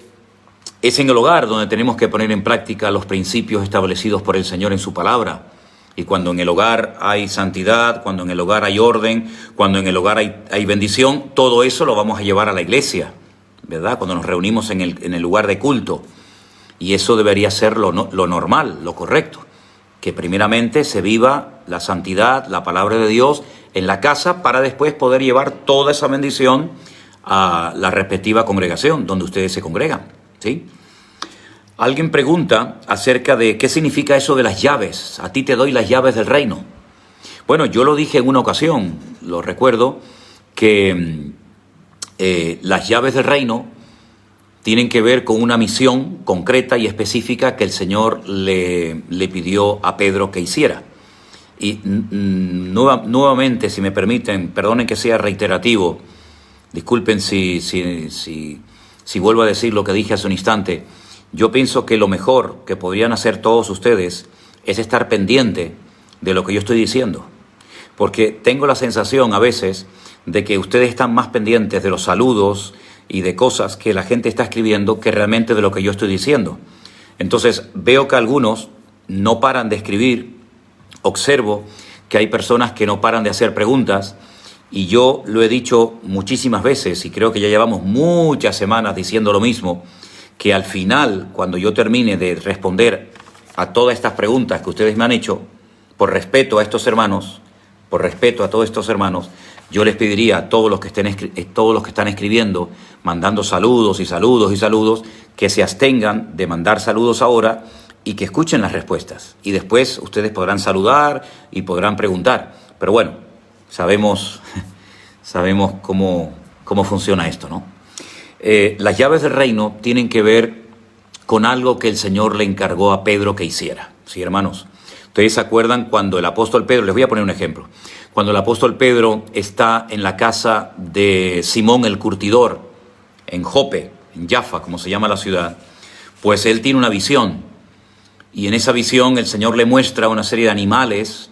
es en el hogar donde tenemos que poner en práctica los principios establecidos por el Señor en su palabra. Y cuando en el hogar hay santidad, cuando en el hogar hay orden, cuando en el hogar hay bendición, todo eso lo vamos a llevar a la iglesia, ¿verdad? Cuando nos reunimos en el lugar de culto. Y eso debería ser lo normal, lo correcto. Que primeramente se viva la santidad, la palabra de Dios en la casa para después poder llevar toda esa bendición a la respectiva congregación donde ustedes se congregan, ¿sí? Alguien pregunta acerca de qué significa eso de las llaves. A ti te doy las llaves del reino. Bueno, yo lo dije en una ocasión, lo recuerdo, que las llaves del reino tienen que ver con una misión concreta y específica que el Señor le pidió a Pedro que hiciera. Y nuevamente, si me permiten, perdonen que sea reiterativo, disculpen si vuelvo a decir lo que dije hace un instante. Yo pienso que lo mejor que podrían hacer todos ustedes es estar pendiente de lo que yo estoy diciendo. Porque tengo la sensación a veces de que ustedes están más pendientes de los saludos y de cosas que la gente está escribiendo que realmente de lo que yo estoy diciendo. Entonces veo que algunos no paran de escribir, observo que hay personas que no paran de hacer preguntas y yo lo he dicho muchísimas veces y creo que ya llevamos muchas semanas diciendo lo mismo, que al final, cuando yo termine de responder a todas estas preguntas que ustedes me han hecho, por respeto a estos hermanos, por respeto a todos estos hermanos, yo les pediría a todos los que están escribiendo, mandando saludos y saludos y saludos, que se abstengan de mandar saludos ahora y que escuchen las respuestas. Y después ustedes podrán saludar y podrán preguntar. Pero bueno, sabemos cómo funciona esto, ¿no? Las llaves del reino tienen que ver con algo que el Señor le encargó a Pedro que hiciera. Sí, hermanos. Ustedes se acuerdan cuando el apóstol Pedro, les voy a poner un ejemplo, cuando el apóstol Pedro está en la casa de Simón el curtidor, en Jope, en Jaffa, como se llama la ciudad, pues él tiene una visión, y en esa visión el Señor le muestra una serie de animales,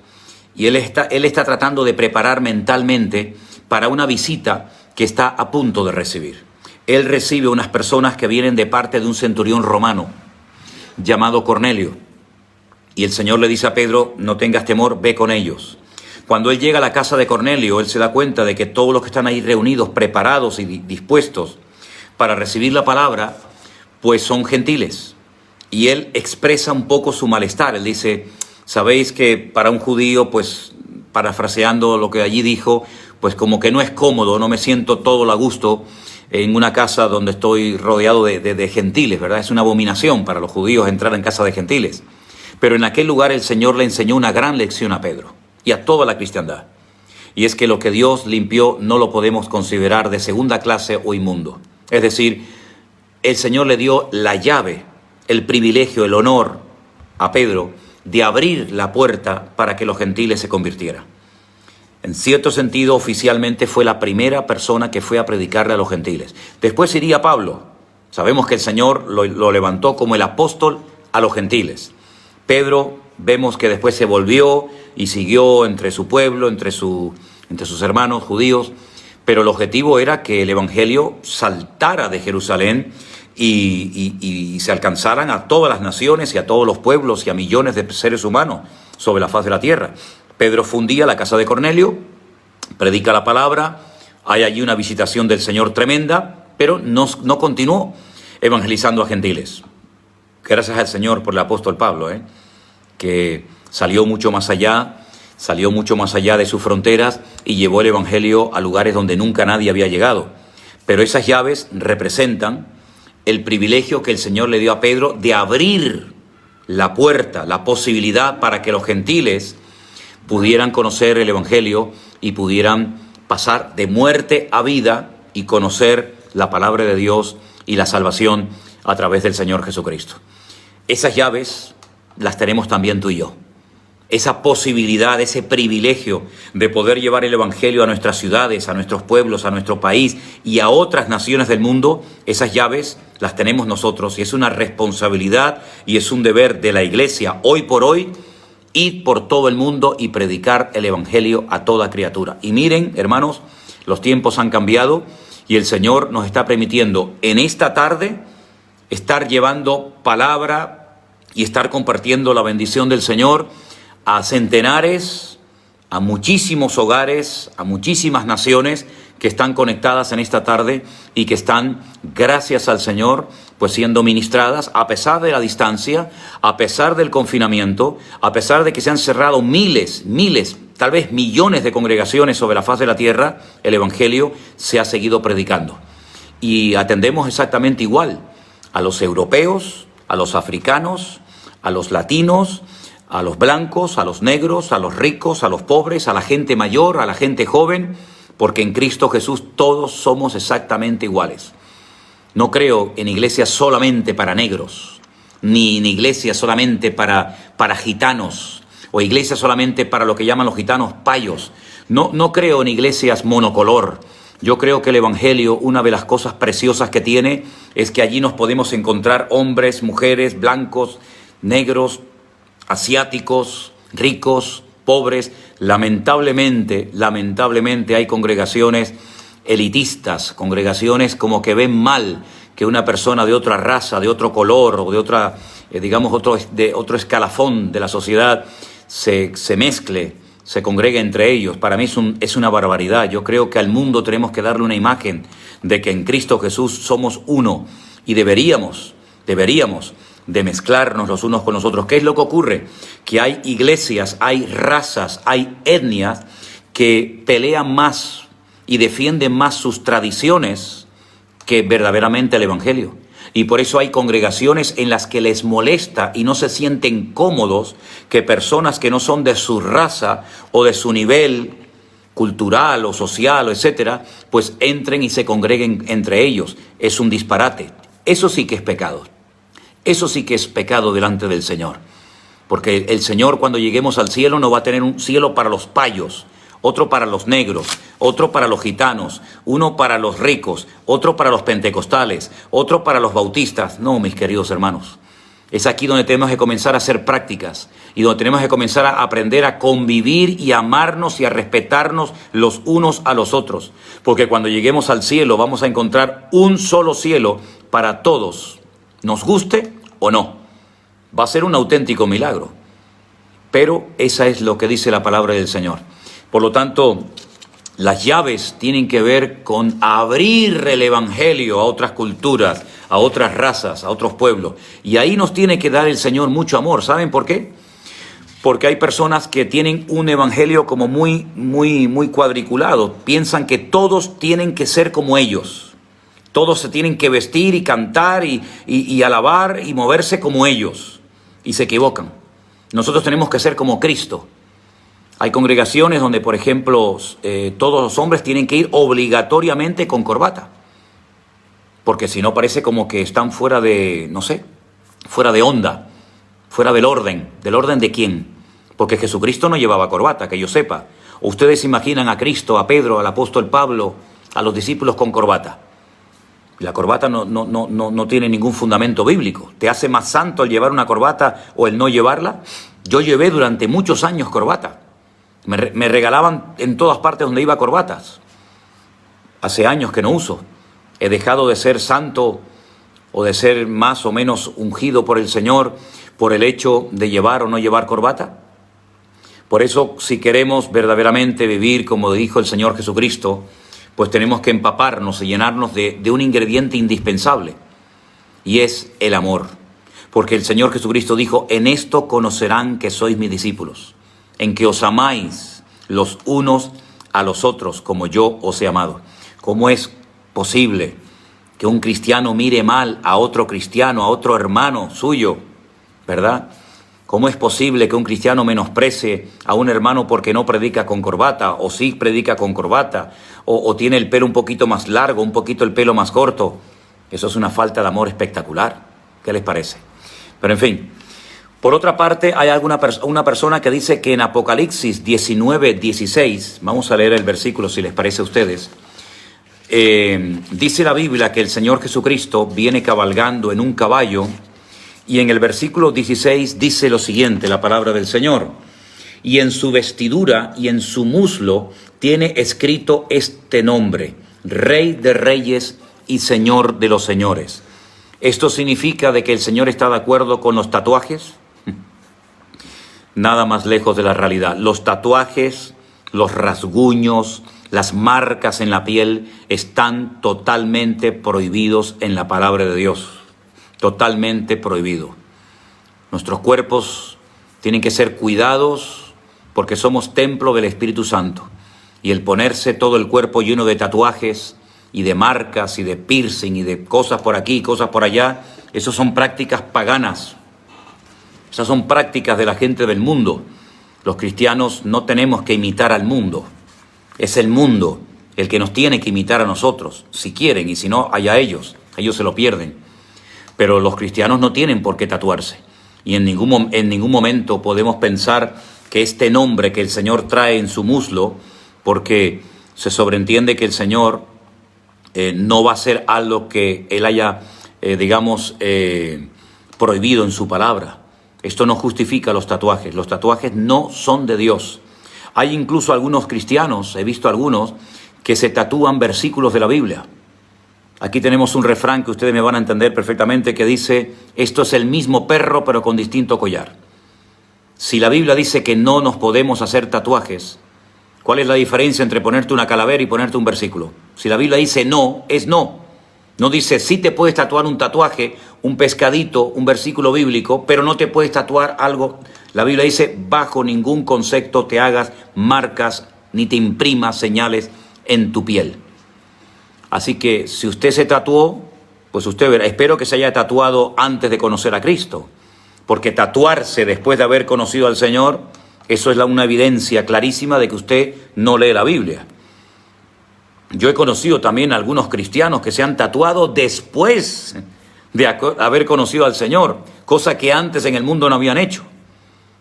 y él está tratando de preparar mentalmente para una visita que está a punto de recibir. Él recibe unas personas que vienen de parte de un centurión romano, llamado Cornelio, y el Señor le dice a Pedro, no tengas temor, ve con ellos. Cuando él llega a la casa de Cornelio, él se da cuenta de que todos los que están ahí reunidos, preparados y dispuestos para recibir la palabra, pues son gentiles. y él expresa un poco su malestar. Él dice, sabéis que para un judío, pues parafraseando lo que allí dijo, pues como que no es cómodo, no me siento todo a gusto en una casa donde estoy rodeado de gentiles, ¿verdad? Es una abominación para los judíos entrar en casa de gentiles. Pero en aquel lugar el Señor le enseñó una gran lección a Pedro y a toda la cristiandad. Y es que lo que Dios limpió no lo podemos considerar de segunda clase o inmundo. Es decir, el Señor le dio la llave, el privilegio, el honor a Pedro de abrir la puerta para que los gentiles se convirtieran. En cierto sentido, oficialmente fue la primera persona que fue a predicarle a los gentiles. Después iría Pablo. Sabemos que el Señor lo levantó como el apóstol a los gentiles. Pedro, vemos que después se volvió y siguió entre su pueblo, entre sus hermanos judíos, pero el objetivo era que el evangelio saltara de Jerusalén y se alcanzaran a todas las naciones y a todos los pueblos y a millones de seres humanos sobre la faz de la tierra. Pedro fundía la casa de Cornelio, predica la palabra, hay allí una visitación del Señor tremenda, pero no continuó evangelizando a gentiles. Gracias al Señor por el apóstol Pablo, que salió mucho más allá de sus fronteras y llevó el evangelio a lugares donde nunca nadie había llegado. Pero esas llaves representan el privilegio que el Señor le dio a Pedro de abrir la puerta, la posibilidad para que los gentiles pudieran conocer el evangelio y pudieran pasar de muerte a vida y conocer la palabra de Dios y la salvación a través del Señor Jesucristo. Esas llaves las tenemos también tú y yo. Esa posibilidad, ese privilegio de poder llevar el evangelio a nuestras ciudades, a nuestros pueblos, a nuestro país y a otras naciones del mundo, esas llaves las tenemos nosotros y es una responsabilidad y es un deber de la iglesia hoy por hoy ir por todo el mundo y predicar el evangelio a toda criatura. Y miren, hermanos, los tiempos han cambiado y el Señor nos está permitiendo en esta tarde estar llevando palabra y estar compartiendo la bendición del Señor a centenares, a muchísimos hogares, a muchísimas naciones que están conectadas en esta tarde y que están, gracias al Señor, pues siendo ministradas a pesar de la distancia, a pesar del confinamiento, a pesar de que se han cerrado miles, tal vez millones de congregaciones sobre la faz de la tierra, el evangelio se ha seguido predicando. Y atendemos exactamente igual a los europeos, a los africanos, a los latinos, a los blancos, a los negros, a los ricos, a los pobres, a la gente mayor, a la gente joven, porque en Cristo Jesús todos somos exactamente iguales. No creo en iglesias solamente para negros, ni en iglesias solamente para gitanos, o iglesias solamente para lo que llaman los gitanos payos. No creo en iglesias monocolor. Yo creo que el evangelio, una de las cosas preciosas que tiene, es que allí nos podemos encontrar hombres, mujeres, blancos, negros, asiáticos, ricos, pobres. Lamentablemente hay congregaciones elitistas, congregaciones como que ven mal que una persona de otra raza, de otro color o de otra, de otro escalafón de la sociedad se mezcle, se congregue entre ellos. Para mí es una barbaridad. Yo creo que al mundo tenemos que darle una imagen de que en Cristo Jesús somos uno y deberíamos de mezclarnos los unos con los otros. ¿Qué es lo que ocurre? Que hay iglesias, hay razas, hay etnias que pelean más y defienden más sus tradiciones que verdaderamente el evangelio. Y por eso hay congregaciones en las que les molesta y no se sienten cómodos que personas que no son de su raza o de su nivel cultural o social o etcétera, pues entren y se congreguen entre ellos. Es un disparate. Eso sí que es pecado. Eso sí que es pecado delante del Señor. Porque el Señor, cuando lleguemos al cielo, no va a tener un cielo para los payos, otro para los negros, otro para los gitanos, uno para los ricos, otro para los pentecostales, otro para los bautistas. No, mis queridos hermanos. Es aquí donde tenemos que comenzar a hacer prácticas y donde tenemos que comenzar a aprender a convivir y a amarnos y a respetarnos los unos a los otros. Porque cuando lleguemos al cielo vamos a encontrar un solo cielo para todos, nos guste o no. Va a ser un auténtico milagro. Pero esa es lo que dice la palabra del Señor. Por lo tanto, las llaves tienen que ver con abrir el evangelio a otras culturas, a otras razas, a otros pueblos. Y ahí nos tiene que dar el Señor mucho amor. ¿Saben por qué? Porque hay personas que tienen un evangelio como muy cuadriculado. Piensan que todos tienen que ser como ellos. Todos se tienen que vestir y cantar y alabar y moverse como ellos. Y se equivocan. Nosotros tenemos que ser como Cristo. Hay congregaciones donde, por ejemplo, todos los hombres tienen que ir obligatoriamente con corbata. Porque si no parece como que están fuera de, no sé, fuera de onda. Fuera del orden. ¿Del orden de quién? Porque Jesucristo no llevaba corbata, que yo sepa. ¿O ustedes imaginan a Cristo, a Pedro, al apóstol Pablo, a los discípulos con corbata? La corbata no tiene ningún fundamento bíblico. ¿Te hace más santo el llevar una corbata o el no llevarla? Yo llevé durante muchos años corbata. Me regalaban en todas partes donde iba corbatas. Hace años que no uso. He dejado de ser santo o de ser más o menos ungido por el Señor por el hecho de llevar o no llevar corbata. Por eso, si queremos verdaderamente vivir como dijo el Señor Jesucristo, pues tenemos que empaparnos y llenarnos de un ingrediente indispensable, y es el amor. Porque el Señor Jesucristo dijo: en esto conocerán que sois mis discípulos, en que os amáis los unos a los otros como yo os he amado. ¿Cómo es posible que un cristiano mire mal a otro cristiano, a otro hermano suyo? ¿Verdad? ¿Cómo es posible que un cristiano menosprecie a un hermano porque no predica con corbata, o sí predica con corbata, o tiene el pelo un poquito más largo, un poquito el pelo más corto? Eso es una falta de amor espectacular. ¿Qué les parece? Pero en fin, por otra parte, hay una persona que dice que en Apocalipsis 19:16, vamos a leer el versículo si les parece a ustedes, dice la Biblia que el Señor Jesucristo viene cabalgando en un caballo. Y en el versículo 16 dice lo siguiente, la palabra del Señor: y en su vestidura y en su muslo tiene escrito este nombre: Rey de Reyes y Señor de los Señores. ¿Esto significa de que el Señor está de acuerdo con los tatuajes? Nada más lejos de la realidad. Los tatuajes, los rasguños, las marcas en la piel están totalmente prohibidos en la palabra de Dios. Totalmente prohibido. Nuestros cuerpos tienen que ser cuidados porque somos templo del Espíritu Santo. Y el ponerse todo el cuerpo lleno de tatuajes y de marcas y de piercing y de cosas por aquí y cosas por allá, eso son prácticas paganas. Esas son prácticas de la gente del mundo. Los cristianos no tenemos que imitar al mundo. Es el mundo el que nos tiene que imitar a nosotros, si quieren, y si no, allá ellos se lo pierden. Pero los cristianos no tienen por qué tatuarse. Y en ningún momento podemos pensar que este nombre que el Señor trae en su muslo, porque se sobreentiende que el Señor no va a hacer algo que Él haya, prohibido en su palabra. Esto no justifica los tatuajes. Los tatuajes no son de Dios. Hay incluso algunos cristianos, he visto algunos, que se tatúan versículos de la Biblia. Aquí tenemos un refrán que ustedes me van a entender perfectamente, que dice: esto es el mismo perro pero con distinto collar. Si la Biblia dice que no nos podemos hacer tatuajes, ¿cuál es la diferencia entre ponerte una calavera y ponerte un versículo? Si la Biblia dice no, es no. No dice sí te puedes tatuar un tatuaje, un pescadito, un versículo bíblico, pero no te puedes tatuar algo. La Biblia dice: bajo ningún concepto te hagas marcas ni te imprimas señales en tu piel. Así que si usted se tatuó, pues usted verá, espero que se haya tatuado antes de conocer a Cristo, porque tatuarse después de haber conocido al Señor, eso es una evidencia clarísima de que usted no lee la Biblia. Yo he conocido también a algunos cristianos que se han tatuado después de haber conocido al Señor, cosa que antes en el mundo no habían hecho.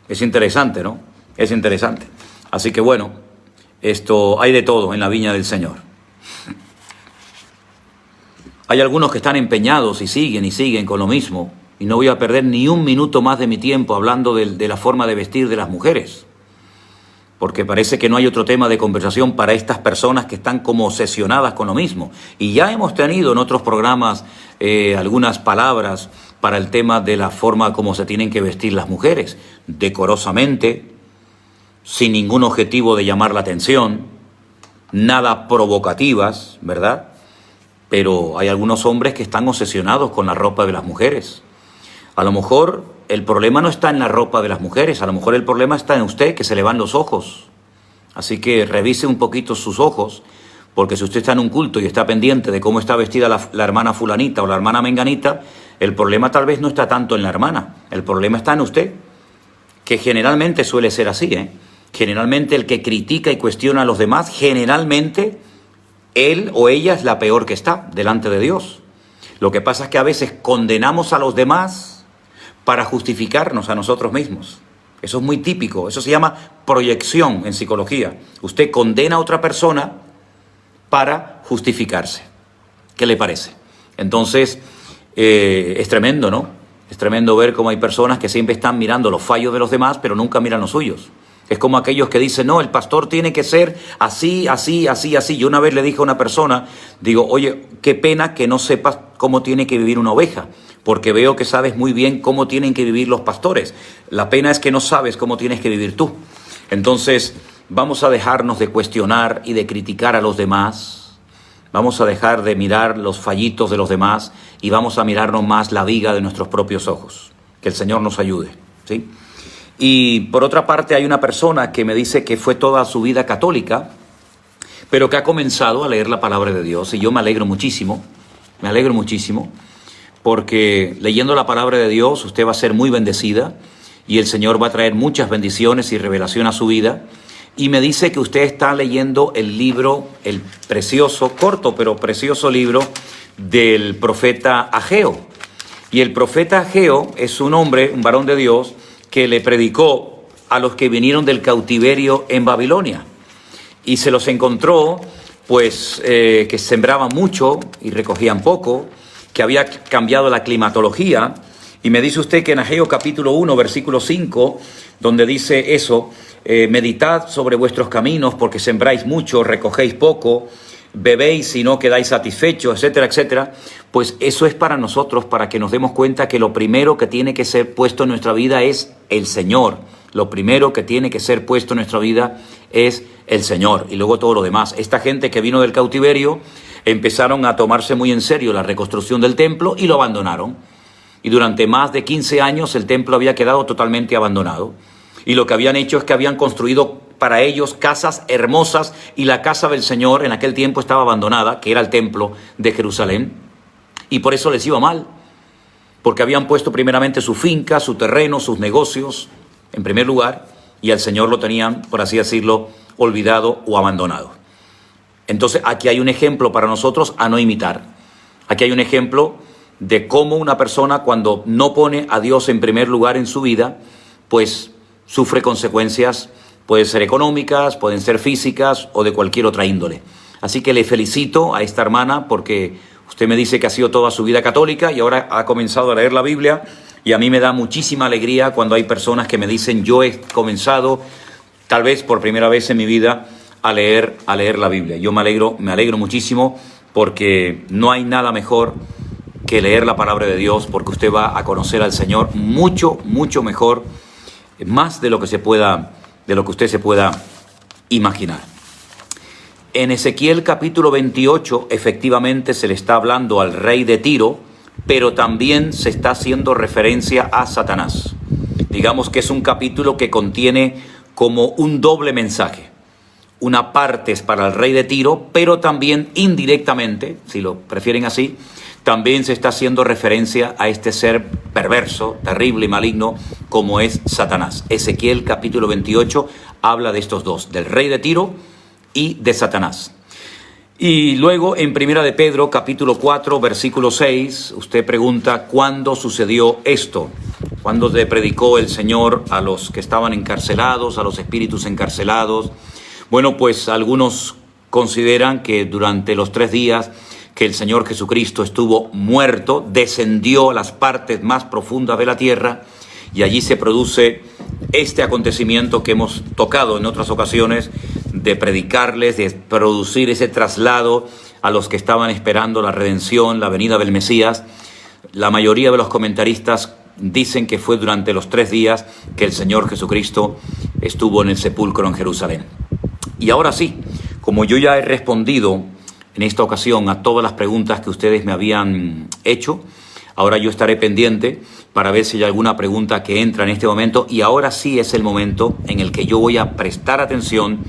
Es interesante, ¿no? Es interesante. Así que bueno, esto hay de todo en la viña del Señor. Hay algunos que están empeñados y siguen con lo mismo. Y no voy a perder ni un minuto más de mi tiempo hablando de la forma de vestir de las mujeres. Porque parece que no hay otro tema de conversación para estas personas que están como obsesionadas con lo mismo. Y ya hemos tenido en otros programas algunas palabras para el tema de la forma como se tienen que vestir las mujeres. Decorosamente, sin ningún objetivo de llamar la atención, nada provocativas, ¿verdad? pero hay algunos hombres que están obsesionados con la ropa de las mujeres. A lo mejor el problema no está en la ropa de las mujeres, a lo mejor el problema está en usted, que se le van los ojos. Así que revise un poquito sus ojos, porque si usted está en un culto y está pendiente de cómo está vestida la hermana fulanita o la hermana menganita, el problema tal vez no está tanto en la hermana, el problema está en usted, que generalmente suele ser así, ¿eh? Generalmente el que critica y cuestiona a los demás, generalmente él o ella es la peor que está delante de Dios. Lo que pasa es que a veces condenamos a los demás para justificarnos a nosotros mismos. Eso es muy típico, eso se llama proyección en psicología. Usted condena a otra persona para justificarse. ¿Qué le parece? Entonces, es tremendo, ¿no? Es tremendo ver cómo hay personas que siempre están mirando los fallos de los demás, pero nunca miran los suyos. Es como aquellos que dicen, no, el pastor tiene que ser así, así, así, así. Yo una vez le dije a una persona, digo, oye, qué pena que no sepas cómo tiene que vivir una oveja, porque veo que sabes muy bien cómo tienen que vivir los pastores. La pena es que no sabes cómo tienes que vivir tú. Entonces, vamos a dejarnos de cuestionar y de criticar a los demás. Vamos a dejar de mirar los fallitos de los demás y vamos a mirarnos más la viga de nuestros propios ojos. Que el Señor nos ayude, ¿sí? Y por otra parte hay una persona que me dice que fue toda su vida católica, pero que ha comenzado a leer la palabra de Dios, y yo me alegro muchísimo, porque leyendo la palabra de Dios usted va a ser muy bendecida y el Señor va a traer muchas bendiciones y revelación a su vida. Y me dice que usted está leyendo el libro, el precioso, corto pero precioso libro del profeta Ageo. Y el profeta Ageo es un hombre, un varón de Dios, que le predicó a los que vinieron del cautiverio en Babilonia. Y se los encontró, pues, que sembraban mucho y recogían poco, que había cambiado la climatología. Y me dice usted que en Ageo capítulo 1, versículo 5, donde dice eso, meditad sobre vuestros caminos porque sembráis mucho, recogéis poco, bebéis y no quedáis satisfechos, etcétera, etcétera. Pues eso es para nosotros, para que nos demos cuenta que lo primero que tiene que ser puesto en nuestra vida es el Señor. Lo primero que tiene que ser puesto en nuestra vida es el Señor y luego todo lo demás. Esta gente que vino del cautiverio empezaron a tomarse muy en serio la reconstrucción del templo y lo abandonaron. Y durante más de 15 años el templo había quedado totalmente abandonado. Y lo que habían hecho es que habían construido para ellos casas hermosas, y la casa del Señor en aquel tiempo estaba abandonada, que era el templo de Jerusalén, y por eso les iba mal, porque habían puesto primeramente su finca, su terreno, sus negocios en primer lugar, y al Señor lo tenían, por así decirlo, olvidado o abandonado. Entonces aquí hay un ejemplo para nosotros a no imitar. Aquí hay un ejemplo de cómo una persona, cuando no pone a Dios en primer lugar en su vida, pues sufre consecuencias. Pueden ser económicas, pueden ser físicas o de cualquier otra índole. Así que le felicito a esta hermana porque usted me dice que ha sido toda su vida católica y ahora ha comenzado a leer la Biblia, y a mí me da muchísima alegría cuando hay personas que me dicen, yo he comenzado tal vez por primera vez en mi vida a leer la Biblia. Yo me alegro muchísimo, porque no hay nada mejor que leer la palabra de Dios, porque usted va a conocer al Señor mucho, mucho mejor, más de lo que usted se pueda imaginar. En Ezequiel capítulo 28, efectivamente se le está hablando al rey de Tiro, pero también se está haciendo referencia a Satanás. Digamos que es un capítulo que contiene como un doble mensaje. Una parte es para el rey de Tiro, pero también indirectamente, si lo prefieren así, también se está haciendo referencia a este ser perverso, terrible y maligno como es Satanás. Ezequiel capítulo 28 habla de estos dos, del rey de Tiro y de Satanás. Y luego en Primera de Pedro capítulo 4 versículo 6, usted pregunta ¿cuándo sucedió esto? ¿Cuándo le predicó el Señor a los que estaban encarcelados, a los espíritus encarcelados? Bueno, pues algunos consideran que durante los 3 días que el Señor Jesucristo estuvo muerto, descendió a las partes más profundas de la tierra, y allí se produce este acontecimiento que hemos tocado en otras ocasiones, de predicarles, de producir ese traslado a los que estaban esperando la redención, la venida del Mesías. La mayoría de los comentaristas dicen que fue durante los 3 días que el Señor Jesucristo estuvo en el sepulcro en Jerusalén. Y ahora sí, como yo ya he respondido en esta ocasión a todas las preguntas que ustedes me habían hecho. Ahora yo estaré pendiente para ver si hay alguna pregunta que entra en este momento, y ahora sí es el momento en el que yo voy a prestar atención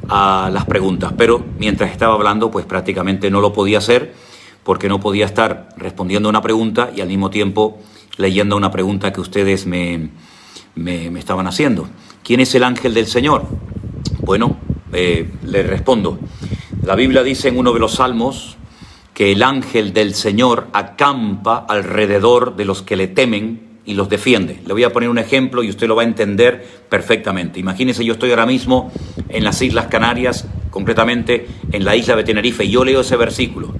a las preguntas. Pero mientras estaba hablando, pues prácticamente no lo podía hacer, porque no podía estar respondiendo a una pregunta y al mismo tiempo leyendo una pregunta que ustedes me estaban haciendo. ¿Quién es el ángel del Señor? Bueno, le respondo. La Biblia dice en uno de los salmos que el ángel del Señor acampa alrededor de los que le temen y los defiende. Le voy a poner un ejemplo y usted lo va a entender perfectamente. Imagínese, yo estoy ahora mismo en las Islas Canarias, concretamente en la isla de Tenerife, y yo leo ese versículo,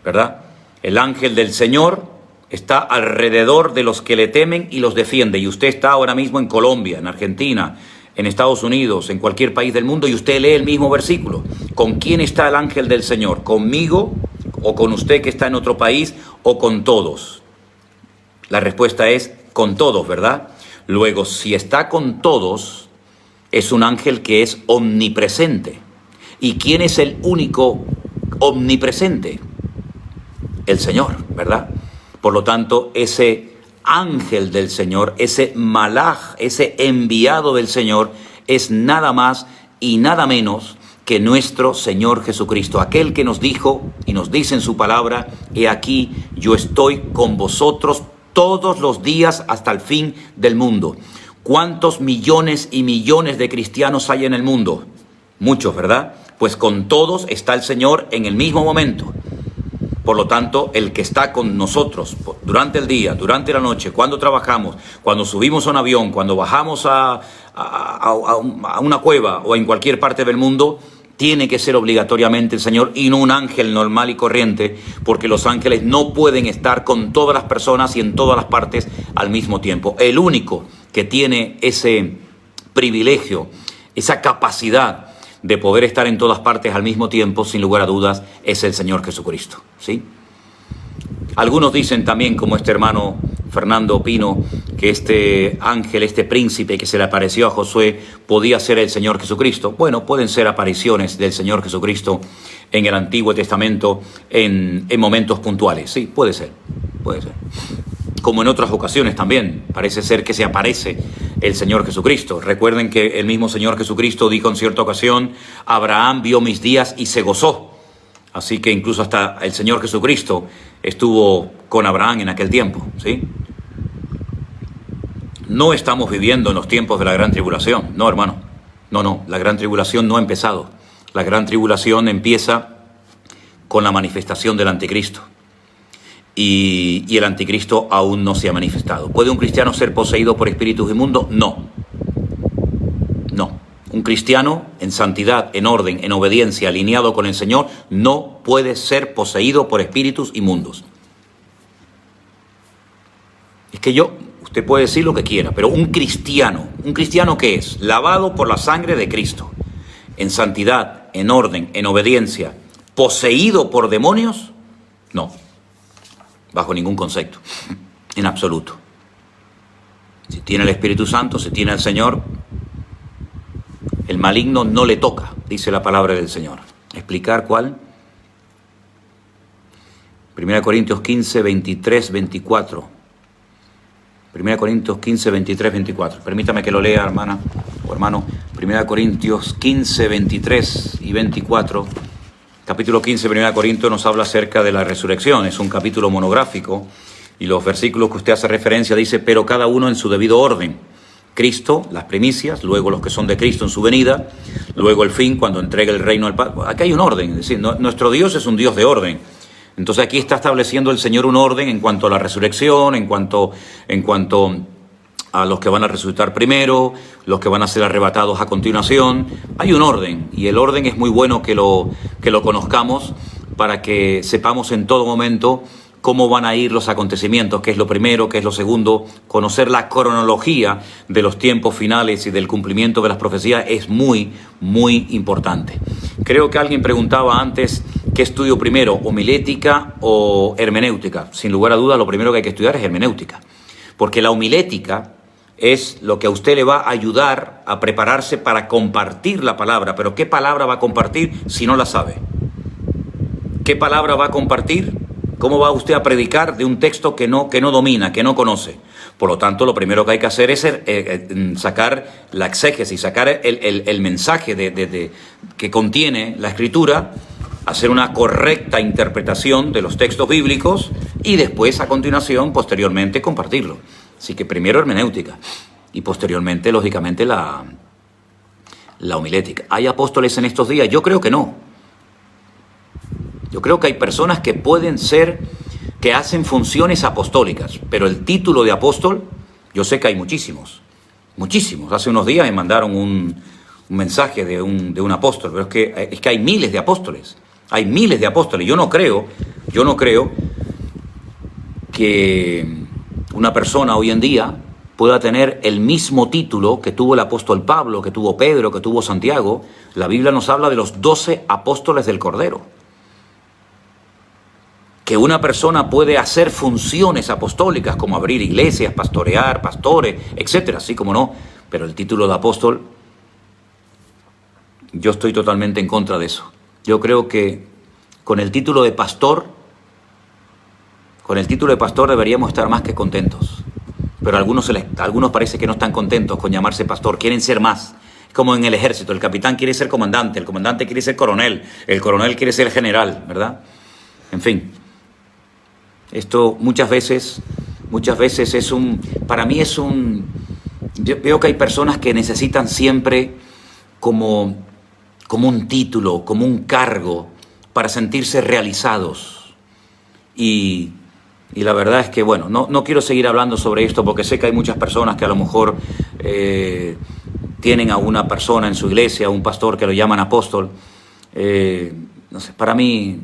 ¿verdad? El ángel del Señor está alrededor de los que le temen y los defiende. Y usted está ahora mismo en Colombia, en Argentina, en Estados Unidos, en cualquier país del mundo, y usted lee el mismo versículo. ¿Con quién está el ángel del Señor? ¿Conmigo o con usted que está en otro país o con todos? La respuesta es con todos, ¿verdad? Luego, si está con todos, es un ángel que es omnipresente. ¿Y quién es el único omnipresente? El Señor, ¿verdad? Por lo tanto, ese ángel del Señor, ese malaj, ese enviado del Señor, es nada más y nada menos que nuestro Señor Jesucristo, aquel que nos dijo y nos dice en su palabra: he aquí, yo estoy con vosotros todos los días hasta el fin del mundo. ¿Cuántos millones y millones de cristianos hay en el mundo? Muchos, ¿verdad? Pues con todos está el Señor en el mismo momento. Por lo tanto, el que está con nosotros durante el día, durante la noche, cuando trabajamos, cuando subimos a un avión, cuando bajamos a una cueva o en cualquier parte del mundo, tiene que ser obligatoriamente el Señor y no un ángel normal y corriente, porque los ángeles no pueden estar con todas las personas y en todas las partes al mismo tiempo. El único que tiene ese privilegio, esa capacidad de poder estar en todas partes al mismo tiempo, sin lugar a dudas, es el Señor Jesucristo, ¿sí? Algunos dicen también, como este hermano Fernando Pino, que este ángel, este príncipe que se le apareció a Josué, podía ser el Señor Jesucristo. Bueno, pueden ser apariciones del Señor Jesucristo en el Antiguo Testamento en momentos puntuales. Sí, puede ser, puede ser. Como en otras ocasiones también, parece ser que se aparece el Señor Jesucristo. Recuerden que el mismo Señor Jesucristo dijo en cierta ocasión: Abraham vio mis días y se gozó. Así que incluso hasta el Señor Jesucristo estuvo con Abraham en aquel tiempo, ¿sí? No estamos viviendo en los tiempos de la gran tribulación, no, hermano. No, la gran tribulación no ha empezado. La gran tribulación empieza con la manifestación del anticristo. Y el anticristo aún no se ha manifestado. ¿Puede un cristiano ser poseído por espíritus inmundos? No. Un cristiano en santidad, en orden, en obediencia, alineado con el Señor, no puede ser poseído por espíritus inmundos. Es que usted puede decir lo que quiera, pero ¿un cristiano qué es? Lavado por la sangre de Cristo, en santidad, en orden, en obediencia, poseído por demonios, no. Bajo ningún concepto, en absoluto. Si tiene el Espíritu Santo, si tiene al Señor, el maligno no le toca, dice la palabra del Señor. ¿Explicar cuál? 1 Corintios 15, 23, 24. 1 Corintios 15, 23, 24. Permítame que lo lea, hermana o hermano. 1 Corintios 15, 23 y 24. Capítulo 15, 1 Corintios, nos habla acerca de la resurrección. Es un capítulo monográfico y los versículos que usted hace referencia dice: pero cada uno en su debido orden. Cristo, las primicias, luego los que son de Cristo en su venida, luego el fin, cuando entrega el reino al Padre. Aquí hay un orden, es decir, nuestro Dios es un Dios de orden. Entonces aquí está estableciendo el Señor un orden en cuanto a la resurrección, en cuanto a los que van a resucitar primero, los que van a ser arrebatados a continuación. Hay un orden, y el orden es muy bueno que lo conozcamos, para que sepamos en todo momento cómo van a ir los acontecimientos, qué es lo primero, qué es lo segundo. Conocer la cronología de los tiempos finales y del cumplimiento de las profecías es muy, muy importante. Creo que alguien preguntaba antes, ¿qué estudio primero, homilética o hermenéutica? Sin lugar a dudas, lo primero que hay que estudiar es hermenéutica, porque la homilética es lo que a usted le va a ayudar a prepararse para compartir la palabra. Pero ¿qué palabra va a compartir si no la sabe? ¿Qué palabra va a compartir? ¿Cómo va usted a predicar de un texto que no domina, que no conoce? Por lo tanto, lo primero que hay que hacer es sacar la exégesis, sacar el mensaje que contiene la Escritura, hacer una correcta interpretación de los textos bíblicos y después, a continuación, posteriormente, compartirlo. Así que primero hermenéutica y posteriormente, lógicamente, la homilética. ¿Hay apóstoles en estos días? Yo creo que no. Yo creo que hay personas que pueden ser, que hacen funciones apostólicas, pero el título de apóstol, yo sé que hay muchísimos. Hace unos días me mandaron un mensaje de un apóstol, pero es que hay miles de apóstoles. Hay miles de apóstoles. Yo no creo que una persona hoy en día pueda tener el mismo título que tuvo el apóstol Pablo, que tuvo Pedro, que tuvo Santiago. La Biblia nos habla de los 12 apóstoles del Cordero. Que una persona puede hacer funciones apostólicas como abrir iglesias, pastorear, pastores, etcétera, así como no. Pero el título de apóstol, yo estoy totalmente en contra de eso. Yo creo que con el título de pastor deberíamos estar más que contentos. Pero a algunos parece que no están contentos con llamarse pastor, quieren ser más. Es como en el ejército, el capitán quiere ser comandante, el comandante quiere ser coronel, el coronel quiere ser general, ¿verdad? En fin. Esto muchas veces yo veo que hay personas que necesitan siempre como un título, como un cargo para sentirse realizados. Y la verdad es que, bueno, no quiero seguir hablando sobre esto porque sé que hay muchas personas que a lo mejor tienen a una persona en su iglesia, a un pastor que lo llaman apóstol. No sé, para mí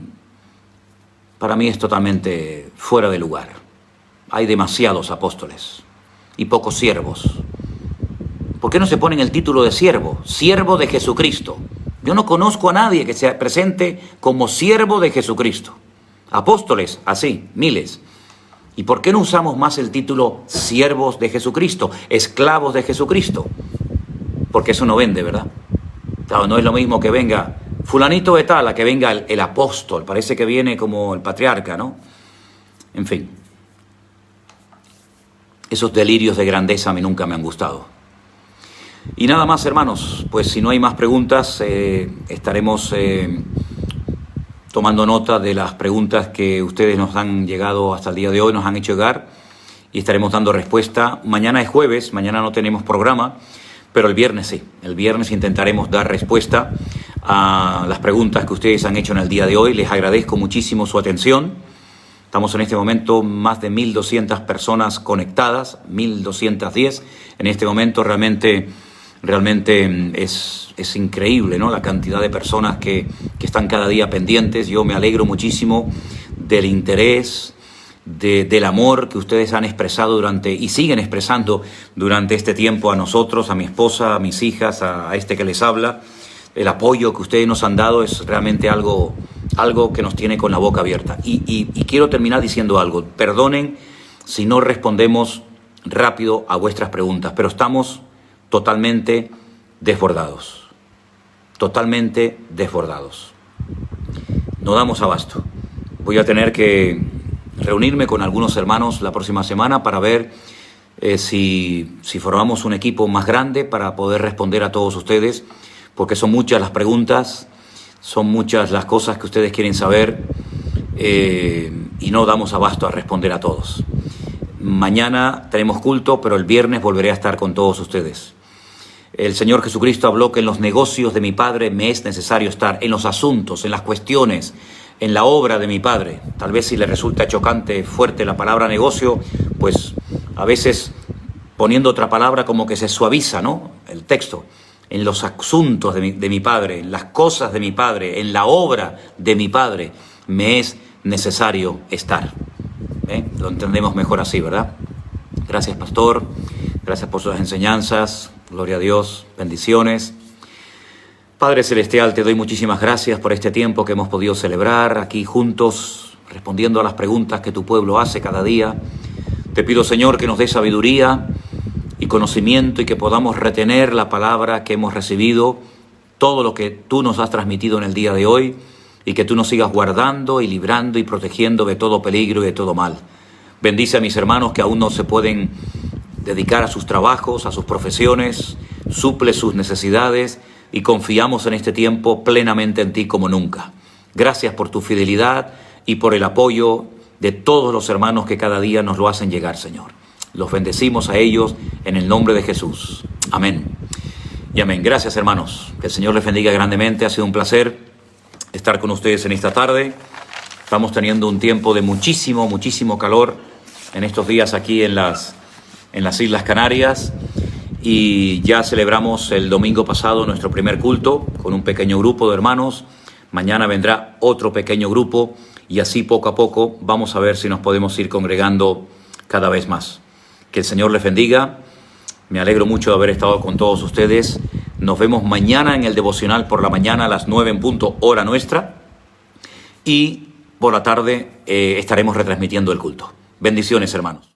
es totalmente fuera de lugar. Hay demasiados apóstoles y pocos siervos. ¿Por qué no se ponen el título de siervo? Siervo de Jesucristo. Yo no conozco a nadie que se presente como siervo de Jesucristo. Apóstoles, así, miles. ¿Y por qué no usamos más el título siervos de Jesucristo, esclavos de Jesucristo? Porque eso no vende, ¿verdad? Claro, no es lo mismo que venga fulanito de tal, a que venga el apóstol. Parece que viene como el patriarca, ¿no? En fin. Esos delirios de grandeza a mí nunca me han gustado. Y nada más, hermanos. Pues si no hay más preguntas, estaremos tomando nota de las preguntas que ustedes nos han llegado hasta el día de hoy, nos han hecho llegar, y estaremos dando respuesta. Mañana es jueves, mañana no tenemos programa, pero el viernes sí. El viernes intentaremos dar respuesta a las preguntas que ustedes han hecho en el día de hoy. Les agradezco muchísimo su atención. Estamos en este momento más de 1.200 personas conectadas, 1.210. En este momento realmente es increíble, ¿no? La cantidad de personas que están cada día pendientes. Yo me alegro muchísimo del interés, del amor que ustedes han expresado y siguen expresando durante este tiempo a nosotros, a mi esposa, a mis hijas, a este que les habla. El apoyo que ustedes nos han dado es realmente algo que nos tiene con la boca abierta. Y quiero terminar diciendo algo. Perdonen si no respondemos rápido a vuestras preguntas, pero estamos totalmente desbordados. Totalmente desbordados. No damos abasto. Voy a tener que reunirme con algunos hermanos la próxima semana para ver si formamos un equipo más grande para poder responder a todos ustedes, porque son muchas las preguntas, son muchas las cosas que ustedes quieren saber y no damos abasto a responder a todos. Mañana tenemos culto, pero el viernes volveré a estar con todos ustedes. El Señor Jesucristo habló que en los negocios de mi Padre me es necesario estar, en los asuntos, en las cuestiones, en la obra de mi Padre. Tal vez si le resulta chocante, fuerte la palabra negocio, pues a veces poniendo otra palabra como que se suaviza, ¿no? El texto. En los asuntos de mi Padre, en las cosas de mi Padre, en la obra de mi Padre, me es necesario estar. Lo entendemos mejor así, ¿verdad? Gracias, pastor. Gracias por sus enseñanzas. Gloria a Dios. Bendiciones. Padre Celestial, te doy muchísimas gracias por este tiempo que hemos podido celebrar aquí juntos, respondiendo a las preguntas que tu pueblo hace cada día. Te pido, Señor, que nos dé sabiduría y conocimiento y que podamos retener la palabra que hemos recibido, todo lo que tú nos has transmitido en el día de hoy, y que tú nos sigas guardando y librando y protegiendo de todo peligro y de todo mal. Bendice a mis hermanos que aún no se pueden dedicar a sus trabajos, a sus profesiones, suple sus necesidades y confiamos en este tiempo plenamente en ti como nunca. Gracias por tu fidelidad y por el apoyo de todos los hermanos que cada día nos lo hacen llegar, Señor. Los bendecimos a ellos en el nombre de Jesús. Amén. Y amén. Gracias, hermanos. Que el Señor les bendiga grandemente. Ha sido un placer estar con ustedes en esta tarde. Estamos teniendo un tiempo de muchísimo calor en estos días aquí en las Islas Canarias, y ya celebramos el domingo pasado nuestro primer culto con un pequeño grupo de hermanos. Mañana vendrá otro pequeño grupo y así poco a poco vamos a ver si nos podemos ir congregando cada vez más. Que el Señor les bendiga. Me alegro mucho de haber estado con todos ustedes. Nos vemos mañana en el devocional por la mañana a las 9 en punto, hora nuestra, y por la tarde estaremos retransmitiendo el culto. Bendiciones, hermanos.